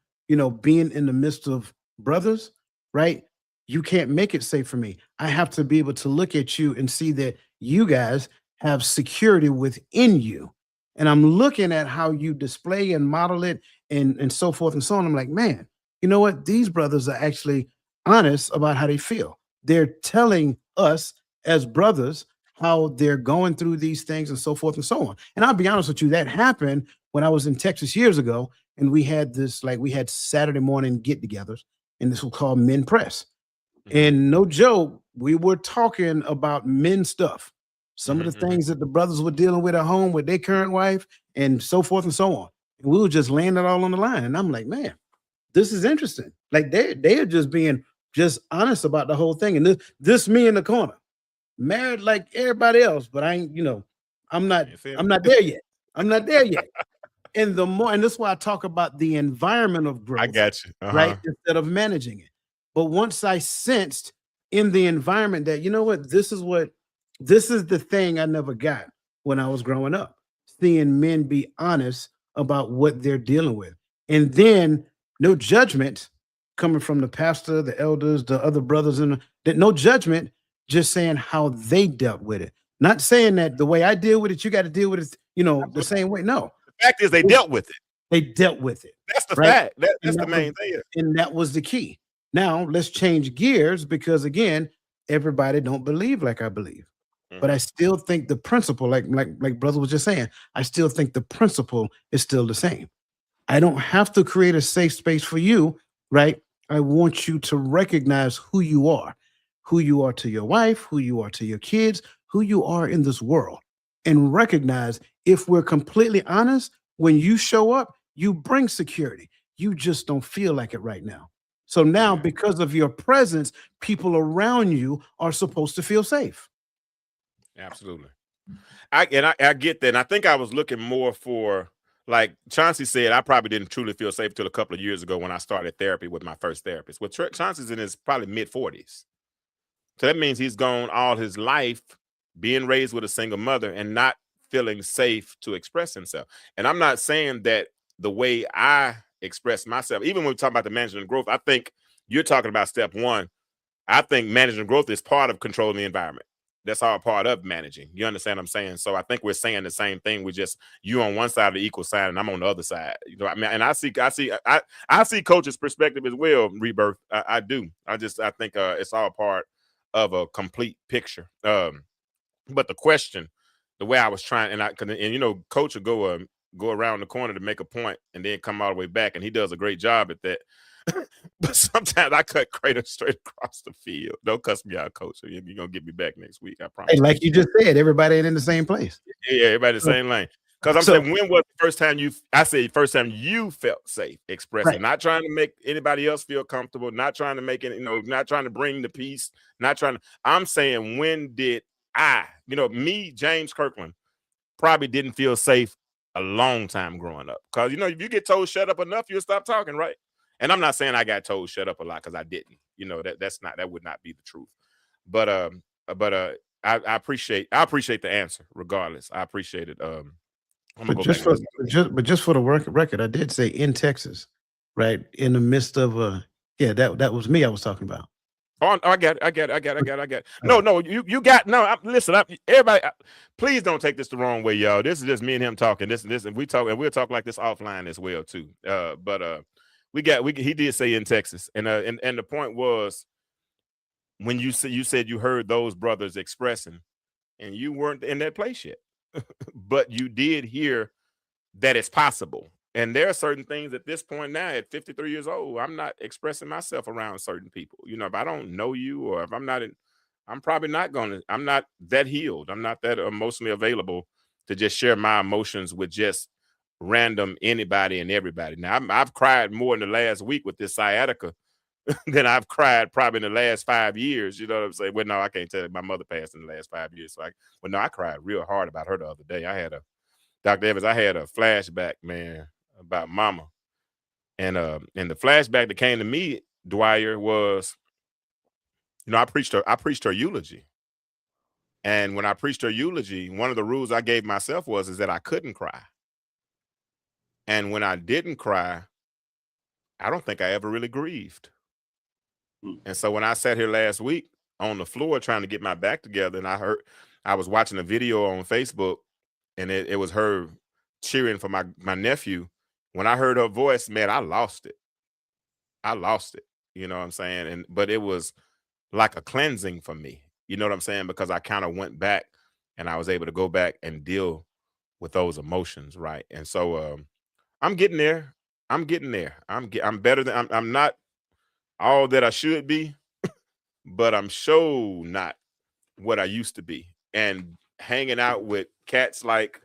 being in the midst of brothers, right? You can't make it safe for me. I have to be able to look at you and see that you guys have security within you. And I'm looking at how you display and model it and so forth and so on. I'm like, man, you know what? These brothers are actually honest about how they feel. They're telling us as brothers how they're going through these things and so forth and so on. And I'll be honest with you, that happened when I was in Texas years ago, and we had we had Saturday morning get-togethers, and this was called Men Press. And no joke, we were talking about men stuff. Some of the things that the brothers were dealing with at home with their current wife and so forth and so on. And we were just laying it all on the line. And I'm like, man, this is interesting. Like they are just being just honest about the whole thing. And this me in the corner, married like everybody else, but I ain't, I'm not there yet. I'm not there yet. And this is why I talk about the environment of growth. I got you. Right? Instead of managing it. But once I sensed in the environment that, you know what, this is the thing I never got when I was growing up, seeing men be honest about what they're dealing with. And then no judgment coming from the pastor, the elders, the other brothers, and no judgment, just saying how they dealt with it. Not saying that the way I deal with it, you got to deal with it, the same way. No. The fact is they dealt with it. They dealt with it. That's the fact. That's the main thing. And that was the key. Now let's change gears because again, everybody don't believe like I believe. But I still think the principle, like brother was just saying, I still think the principle is still the same. I don't have to create a safe space for you, right? I want you to recognize who you are to your wife, who you are to your kids, who you are in this world, and recognize if we're completely honest, when you show up, you bring security. You just don't feel like it right now. So now, because of your presence, people around you are supposed to feel safe. Absolutely. I get that. And I think I was looking more for, like Chauncey said, I probably didn't truly feel safe till a couple of years ago when I started therapy with my first therapist. Well, Chauncey's in his probably mid-40s. So that means he's gone all his life being raised with a single mother and not feeling safe to express himself. And I'm not saying that the way I express myself, even when we talk about the management growth, I think you're talking about step one. I think managing growth is part of controlling the environment. That's all part of managing. You understand what I'm saying? So I think we're saying the same thing. We're just you on one side of the equal sign and I'm on the other side. I mean, and I see coach's perspective as well, Rebirth. I do. I think it's all part of a complete picture. But the question, the way I was trying, coach will go around the corner to make a point and then come all the way back, and he does a great job at that. But sometimes I cut Crater straight across the field. Don't cuss me out, coach. You're gonna get me back next week. I promise. Hey, like you just said, everybody ain't in the same place. Yeah, everybody in the same lane. Because I'm saying, when was the first time first time you felt safe expressing, right? Not trying to make anybody else feel comfortable, not trying to make it, not trying to bring the peace, I'm saying, when did me, James Kirklin, probably didn't feel safe a long time growing up. Because, if you get told shut up enough, you'll stop talking, right? And I'm not saying I got told shut up a lot, because I didn't. That would not be the truth. But I appreciate the answer regardless. I appreciate it. I'm gonna just for the record, I did say in Texas, right? In the midst of that was me I was talking about. Oh, I got it. No, you got listen. Everybody, please don't take this the wrong way, y'all. This is just me and him talking. This, and we'll talk like this offline as well too. He did say in Texas, and the point was, when you said you heard those brothers expressing, and you weren't in that place yet, but you did hear that it's possible. And there are certain things at this point now, at 53 years old, I'm not expressing myself around certain people. If I don't know you, or if I'm not I'm probably not I'm not that healed. I'm not that emotionally available to just share my emotions with just random anybody and everybody. Now, I've cried more in the last week with this sciatica than I've cried probably in the last 5 years. You know what I'm saying? Well, no, I can't tell you. My mother passed in the last 5 years. So I cried real hard about her the other day. Dr. Evans, I had a flashback, man, about mama. And the flashback that came to me, Dwyer, was, I preached her eulogy. And when I preached her eulogy, one of the rules I gave myself is that I couldn't cry. And when I didn't cry, I don't think I ever really grieved. And so when I sat here last week on the floor trying to get my back together, and I was watching a video on Facebook, and it was her cheering for my nephew. When I heard her voice, man, I lost it. You know what I'm saying? But it was like a cleansing for me. You know what I'm saying? Because I kind of went back and I was able to go back and deal with those emotions, right? And so I'm getting there. I'm getting there. I'm better than I'm not all that I should be, but I'm sure not what I used to be. And hanging out with cats like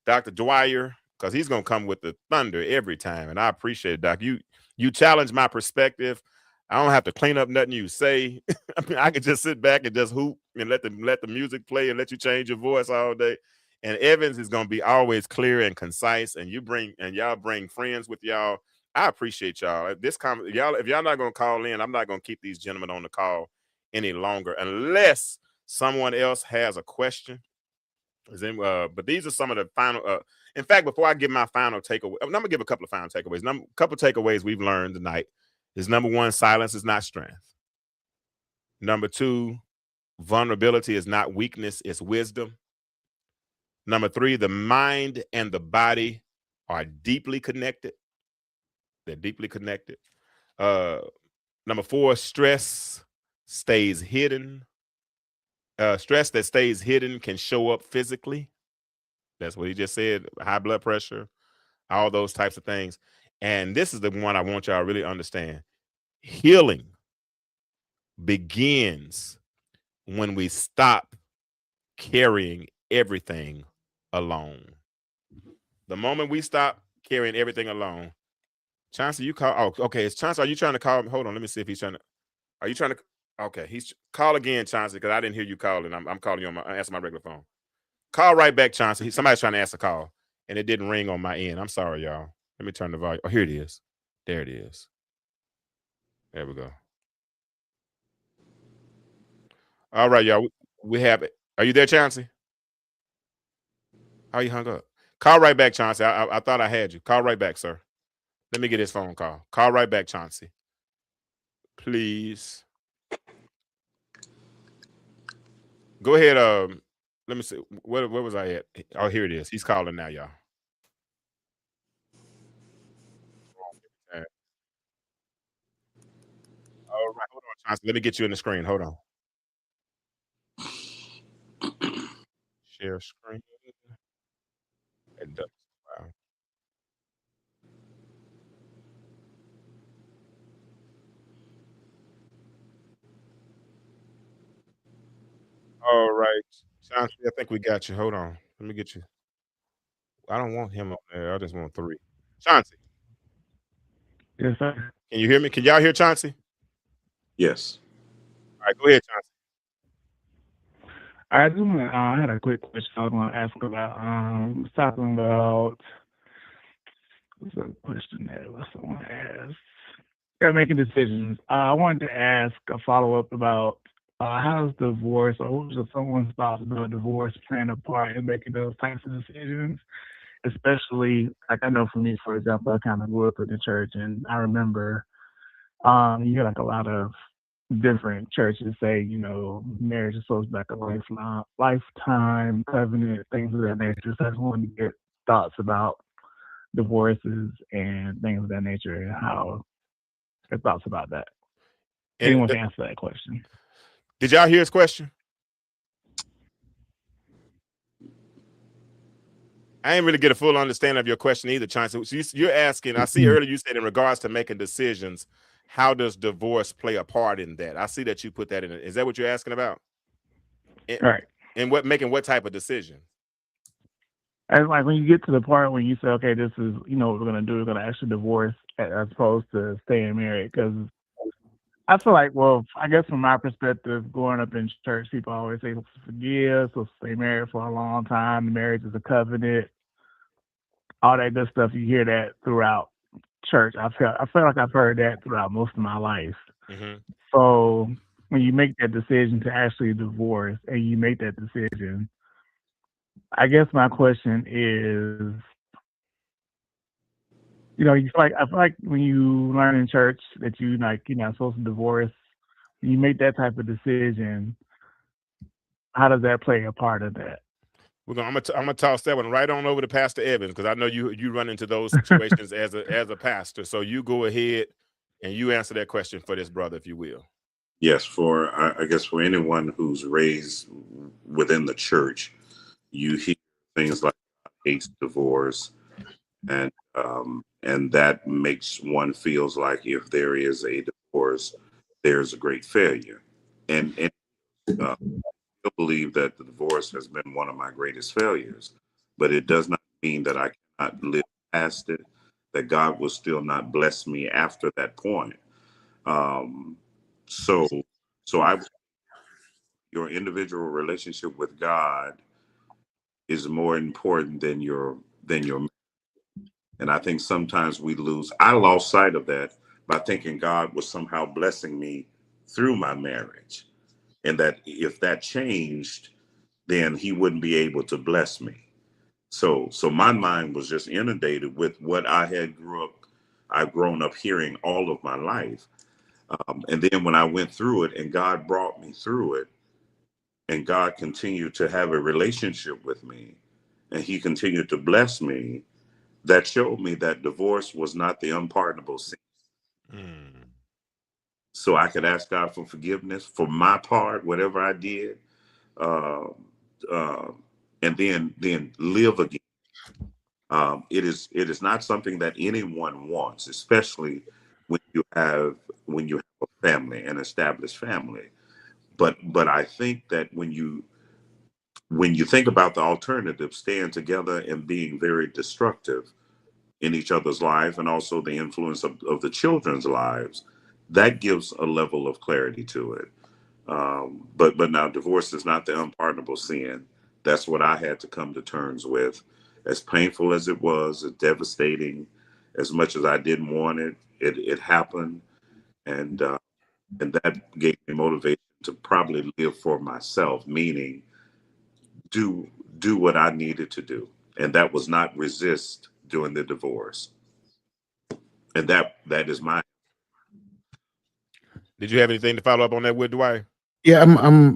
Dr. Dwyer, because he's gonna come with the thunder every time. And I appreciate it, Doc. You challenge my perspective. I don't have to clean up nothing you say. I mean, I can just sit back and just hoop and let the music play and let you change your voice all day. And Evans is gonna be always clear and concise. And y'all bring friends with y'all. I appreciate y'all. If y'all not gonna call in, I'm not gonna keep these gentlemen on the call any longer unless someone else has a question. But these are some of the final. In fact, before I give my final takeaway, I'm gonna give a couple of final takeaways. Couple takeaways we've learned tonight is: number one, silence is not strength. Number two, vulnerability is not weakness; it's wisdom. Number three, the mind and the body are deeply connected. They're deeply connected. Number four, stress stays hidden. Stress that stays hidden can show up physically. That's what he just said. High blood pressure, all those types of things. And this is the one I want y'all to really understand. Healing begins when we stop carrying everything alone. The moment we stop carrying everything alone, Chauncey, you call. Oh, okay. It's Chauncey. Are you trying to call? Hold on. Let me see if he's trying to. Are you trying to? Okay. He's call again, Chauncey, because I didn't hear you calling. I'm calling you on I answer my regular phone. Call right back, Chauncey. Somebody's trying to answer a call, and it didn't ring on my end. I'm sorry, y'all. Let me turn the volume. Oh, here it is. There it is. There we go. All right, y'all. We have it. Are you there, Chauncey? How you hung up? Call right back, Chauncey. I thought I had you. Call right back, sir. Let me get his phone call. Call right back, Chauncey. Please. Go ahead. Let me see. Where was I at? Oh, here it is. He's calling now, y'all. All right, hold on, Chauncey. Let me get you in the screen. Hold on. Share screen. Wow. All right, Chauncey. I think we got you. Hold on. Let me get you. I don't want him up there. I just want three. Chauncey, Yes, sir. can you hear me? Can y'all hear Chauncey? Yes. All right, go ahead, Chauncey. I just want to, I had a quick question I was going to ask about, talking about, what's the question that was someone asked? Yeah, making decisions. I wanted to ask a follow-up about how does divorce, or what was someone's thoughts about divorce playing a part in making those types of decisions? Especially, like I know for me, for example, I kind of grew up in the church, and I remember you hear like a lot of different churches say, you know, marriage is supposed to be like a lifetime covenant, things of that nature. So I just wanted to get thoughts about divorces and things of that nature and how your thoughts about that. Anyone can answer that question. Did y'all hear his question? I didn't really get a full understanding of your question either, Chauncey. So you're asking, I see earlier you said in regards to making decisions, how does divorce play a part in that? I see that you put that in. Is that what you're asking about? Right. And making what type of decision? And like when you get to the part when you say, okay, this is, you know, what we're going to do, we're going to actually divorce as opposed to staying married. Because I feel like, well, I guess from my perspective, growing up in church, people always say, forgive, so stay married for a long time. Marriage is a covenant, all that good stuff. You hear that throughout church. I feel like I've heard that throughout most of my life. Mm-hmm. So when you make that decision to actually divorce and you make that decision, I guess my question is, I feel like when you learn in church that you're not supposed to divorce, when you make that type of decision, how does that play a part of that? I'm gonna toss that one right on over to Pastor Evans, because I know you run into those situations as a pastor. So you go ahead and you answer that question for this brother, if you will. Yes, I guess for anyone who's raised within the church, you hear things like hates divorce, and that makes one feels like if there is a divorce, there's a great failure, and I still believe that the divorce has been one of my greatest failures, but it does not mean that I cannot live past it, that God will still not bless me after that point. Um, so, so your individual relationship with God is more important than your. And I think sometimes I lost sight of that by thinking God was somehow blessing me through my marriage. And that if that changed, then he wouldn't be able to bless me. So my mind was just inundated with what I've grown up hearing all of my life. And then when I went through it and God brought me through it, and God continued to have a relationship with me, and he continued to bless me, that showed me that divorce was not the unpardonable sin. Mm. So I could ask God for forgiveness for my part, whatever I did, uh, uh, and then live again. It is not something that anyone wants, especially when you have a family, an established family. But I think that when you think about the alternative, staying together and being very destructive in each other's life, and also the influence of the children's lives, that gives a level of clarity to it. But now divorce is not the unpardonable sin. That's what I had to come to terms with. As painful as it was, as devastating, as much as I didn't want it, it happened, and that gave me motivation to probably live for myself, meaning do do what I needed to do, and that was not resist during the divorce, and that is my. Did you have anything to follow up on that with, Dwyer? Yeah, I'm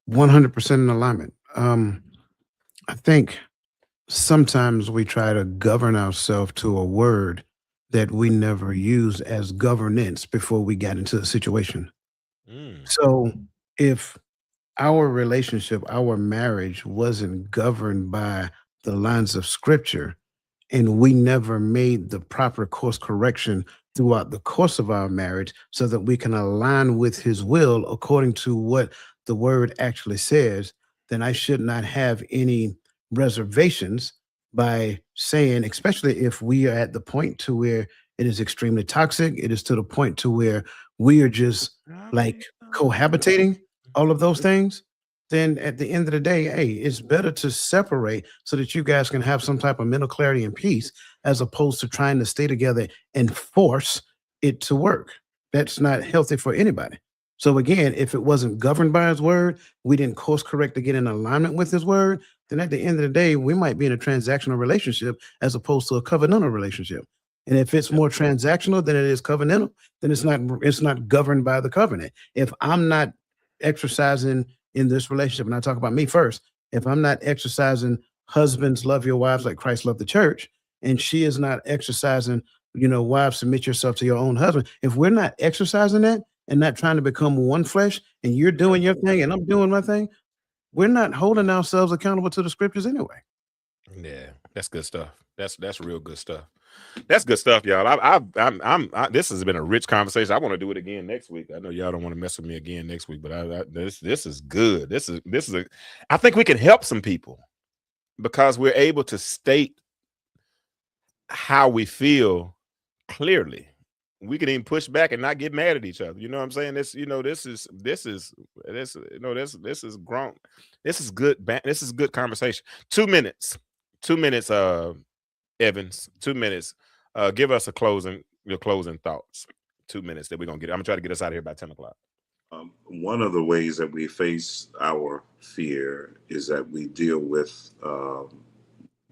100% in alignment. I think sometimes we try to govern ourselves to a word that we never used as governance before we got into the situation. Mm. So if our relationship, our marriage wasn't governed by the lines of scripture, and we never made the proper course correction throughout the course of our marriage so that we can align with his will according to what the word actually says, then I should not have any reservations by saying, especially if we are at the point to where it is extremely toxic, it is to the point to where we are just like cohabitating, all of those things, then at the end of the day, hey, it's better to separate so that you guys can have some type of mental clarity and peace, as opposed to trying to stay together and force it to work. That's not healthy for anybody. So again, if it wasn't governed by his word, we didn't course correct to get in alignment with his word, then at the end of the day, we might be in a transactional relationship as opposed to a covenantal relationship. And if it's more transactional than it is covenantal, then it's not governed by the covenant. If I'm not exercising in this relationship, and I talk about me first, if I'm not exercising husbands love your wives like Christ loved the church, and she is not exercising, wives submit yourself to your own husband. If we're not exercising that and not trying to become one flesh, and you're doing your thing and I'm doing my thing, we're not holding ourselves accountable to the scriptures anyway. Yeah, that's good stuff. That's real good stuff. That's good stuff, y'all. This has been a rich conversation. I want to do it again next week. I know y'all don't want to mess with me again next week, but this is good. I think we can help some people because we're able to state how we feel clearly. We can even push back and not get mad at each other. You know what I'm saying? This is grown. This is good. This is good conversation. 2 minutes. 2 minutes. Evins, 2 minutes. Give us your closing thoughts. 2 minutes that we're gonna get. I'm gonna try to get us out of here by 10 o'clock. One of the ways that we face our fear is that we deal with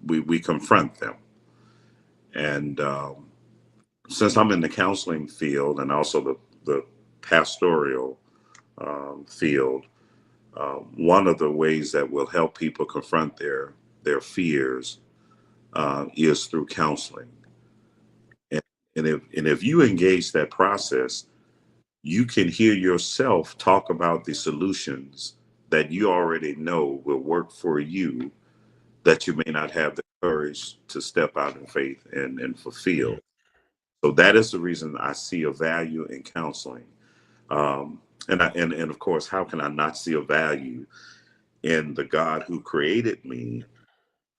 we confront them, and since I'm in the counseling field and also the pastoral field, one of the ways that will help people confront their fears is through counseling. And if you engage that process, you can hear yourself talk about the solutions that you already know will work for you, that you may not have the courage to step out in faith and fulfill. So that is the reason I see a value in counseling. And of course, how can I not see a value in the God who created me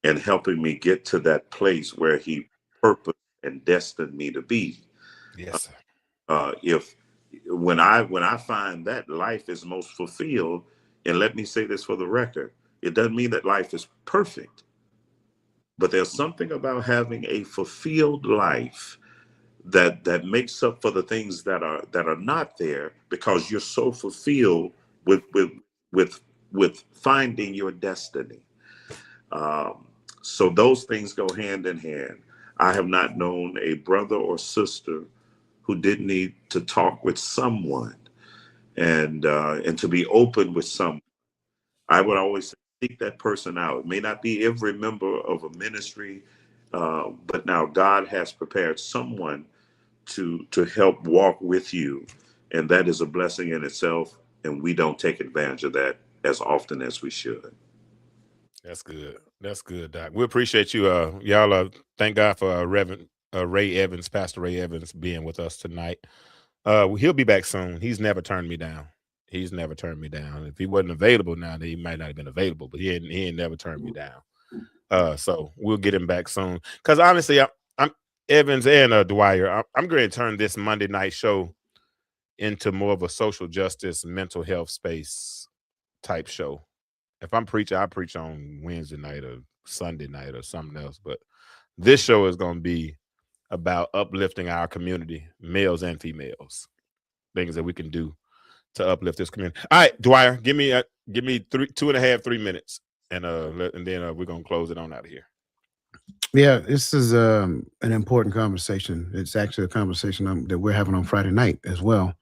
and helping me get to that place where he purposed and destined me to be? Yes, sir. If when I find that life is most fulfilled, and let me say this for the record, it doesn't mean that life is perfect, but there's something about having a fulfilled life that makes up for the things that are not there, because you're so fulfilled with with with finding your destiny. So those things go hand in hand. I have not known a brother or sister who didn't need to talk with someone and to be open with someone. I would always say, seek that person out. It may not be every member of a ministry, but now God has prepared someone to help walk with you, and that is a blessing in itself. And we don't take advantage of that as often as we should. That's good. That's good, Doc. We appreciate you. Y'all. Thank God for Reverend Ray Evins, Pastor Ray Evins, being with us tonight. He'll be back soon. He's never turned me down. He's never turned me down. If he wasn't available now, then he might not have been available, but he ain't never turned me down. So we'll get him back soon. Because honestly, I'm Evans and Dwyer. I'm going to turn this Monday night show into more of a social justice, mental health space type show. If I'm preaching, I preach on Wednesday night or Sunday night or something else. But this show is going to be about uplifting our community, males and females, things that we can do to uplift this community. All right, Dwyer, give me 2.5-3 minutes, and then we're gonna close it on out of here. Yeah, this is an important conversation. It's actually a conversation that we're having on Friday night as well.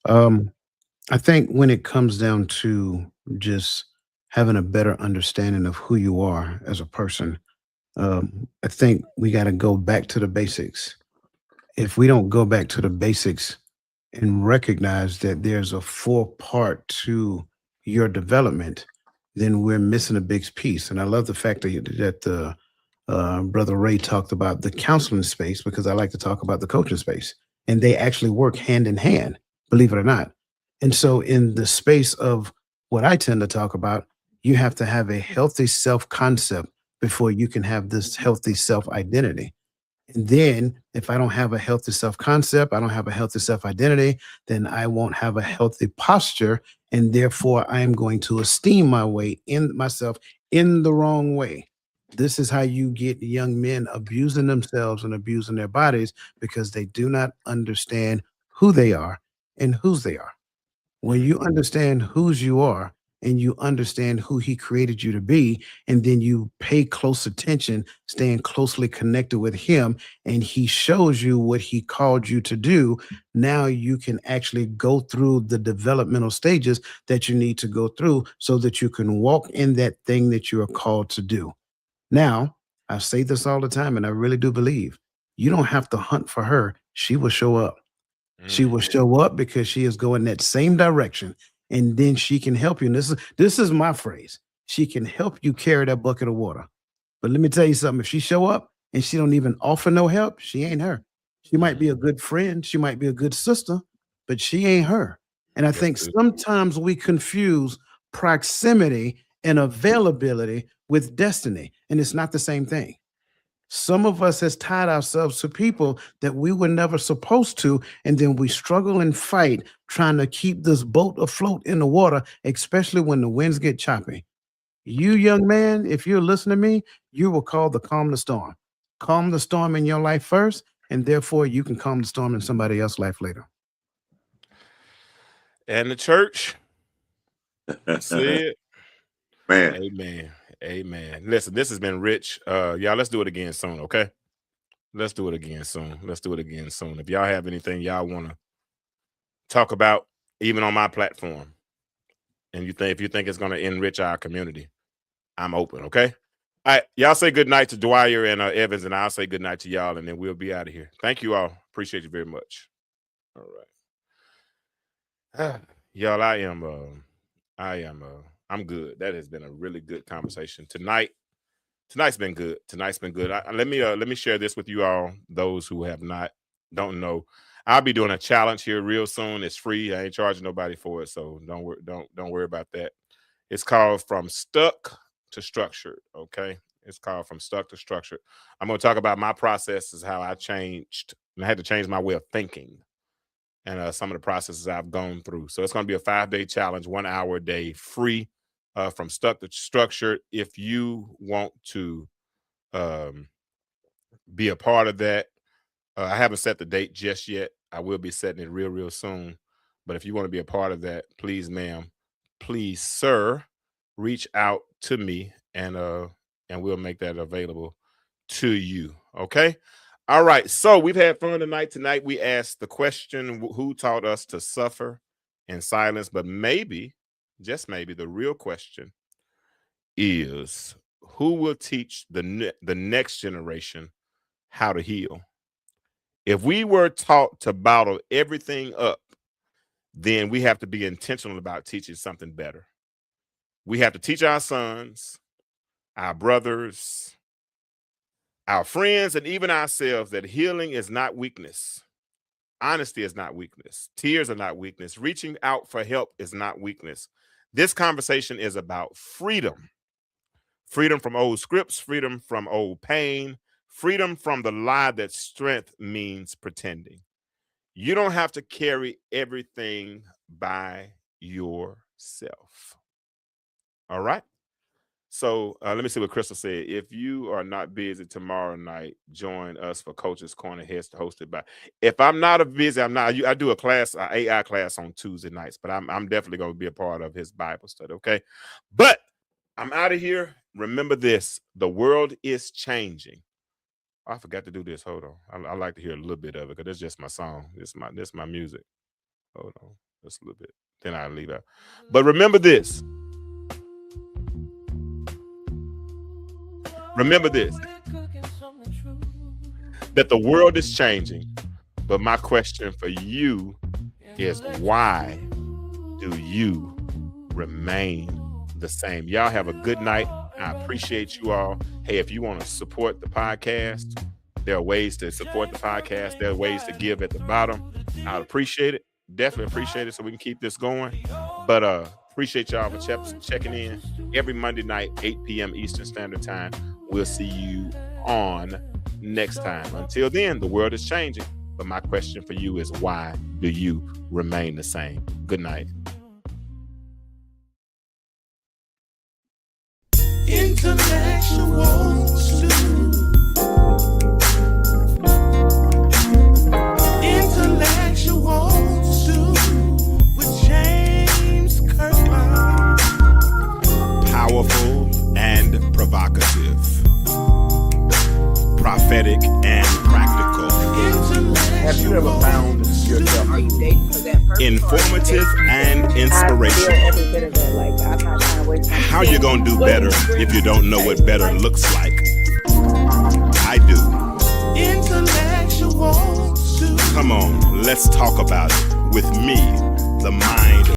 I think when it comes down to just having a better understanding of who you are as a person, I think we got to go back to the basics. If we don't go back to the basics and recognize that there's a 4-part to your development, then we're missing a big piece. And I love the fact that the Brother Ray talked about the counseling space, because I like to talk about the coaching space, and they actually work hand in hand, believe it or not. And so in the space of what I tend to talk about, you have to have a healthy self-concept before you can have this healthy self-identity. And then if I don't have a healthy self-concept, I don't have a healthy self-identity, then I won't have a healthy posture. And therefore I am going to esteem myself in the wrong way. This is how you get young men abusing themselves and abusing their bodies, because they do not understand who they are and whose they are. When you understand whose you are and you understand who he created you to be, and then you pay close attention, staying closely connected with him, and he shows you what he called you to do, now you can actually go through the developmental stages that you need to go through so that you can walk in that thing that you are called to do. Now, I say this all the time, and I really do believe you don't have to hunt for her. She will show up. She will show up because she is going that same direction, and then she can help you. And this is my phrase. She can help you carry that bucket of water. But let me tell you something. If she show up and she don't even offer no help, she ain't her. She might be a good friend. She might be a good sister, but she ain't her. And I think sometimes we confuse proximity and availability with destiny, and it's not the same thing. Some of us has tied ourselves to people that we were never supposed to, and then we struggle and fight trying to keep this boat afloat in the water, especially when the winds get choppy. You, young man, if you're listening to me, you will call the calm the storm. Calm the storm in your life first, and therefore you can calm the storm in somebody else's life later. And the church said, Man, amen. Amen. Listen, this has been rich. Y'all, let's do it again soon, okay? Let's do it again soon. Let's do it again soon. If y'all have anything y'all want to talk about, even on my platform, and if you think it's going to enrich our community, I'm open. Okay. All right. Y'all say good night to Dwyer and Evins, and I'll say good night to y'all, and then we'll be out of here. Thank you all. Appreciate you very much. All right. Y'all, I'm good. That has been a really good conversation tonight. Tonight's been good. Let me share this with you all. Those who don't know, I'll be doing a challenge here real soon. It's free. I ain't charging nobody for it, so don't worry about that. It's called From Stuck to Structured. Okay, it's called From Stuck to Structured. I'm going to talk about my processes, how I changed, and I had to change my way of thinking, and some of the processes I've gone through. So it's going to be a 5-day challenge, 1 hour a day, free. From Stuck to Structured. If you want to be a part of that, I haven't set the date just yet. I will be setting it real soon. But if you want to be a part of that, please, ma'am, please, sir, reach out to me, and we'll make that available to you. Okay. All right. So we've had fun tonight. Tonight we asked the question, who taught us to suffer in silence? But maybe, just maybe, the real question is, who will teach the next generation how to heal? If we were taught to bottle everything up, then we have to be intentional about teaching something better. We have to teach our sons, our brothers, our friends, and even ourselves that healing is not weakness. Honesty is not weakness. Tears are not weakness. Reaching out for help is not weakness. This conversation is about freedom. Freedom from old scripts, freedom from old pain, freedom from the lie that strength means pretending. You don't have to carry everything by yourself. All right? So let me see what Crystal said. If you are not busy tomorrow night, join us for Coach's Corner hosted by. If I'm not busy, I'm not. I do a class, an AI class on Tuesday nights, but I'm definitely going to be a part of his Bible study. Okay, but I'm out of here. Remember this: the world is changing. I forgot to do this. Hold on. I like to hear a little bit of it because it's just my song. This my music. Hold on, just a little bit. Then I'll leave out. But remember this. Remember this, that the world is changing, but my question for you is, why do you remain the same? Y'all have a good night. I appreciate you all. Hey, if you want to support the podcast, there are ways to support the podcast. There are ways to give at the bottom. I'd appreciate it. Definitely appreciate it so we can keep this going. But appreciate y'all for checking in every Monday night, 8 p.m. Eastern Standard Time. We'll see you on next time. Until then, the world is changing. But my question for you is, why do you remain the same? Good night. Intellectual stew. Intellectual stew with James Kirklin. Powerful and provocative, prophetic and practical. Have you ever found yourself informative and inspirational? How you gonna do better if you don't know what better looks like? I do. Come on, let's talk about it with me, the mind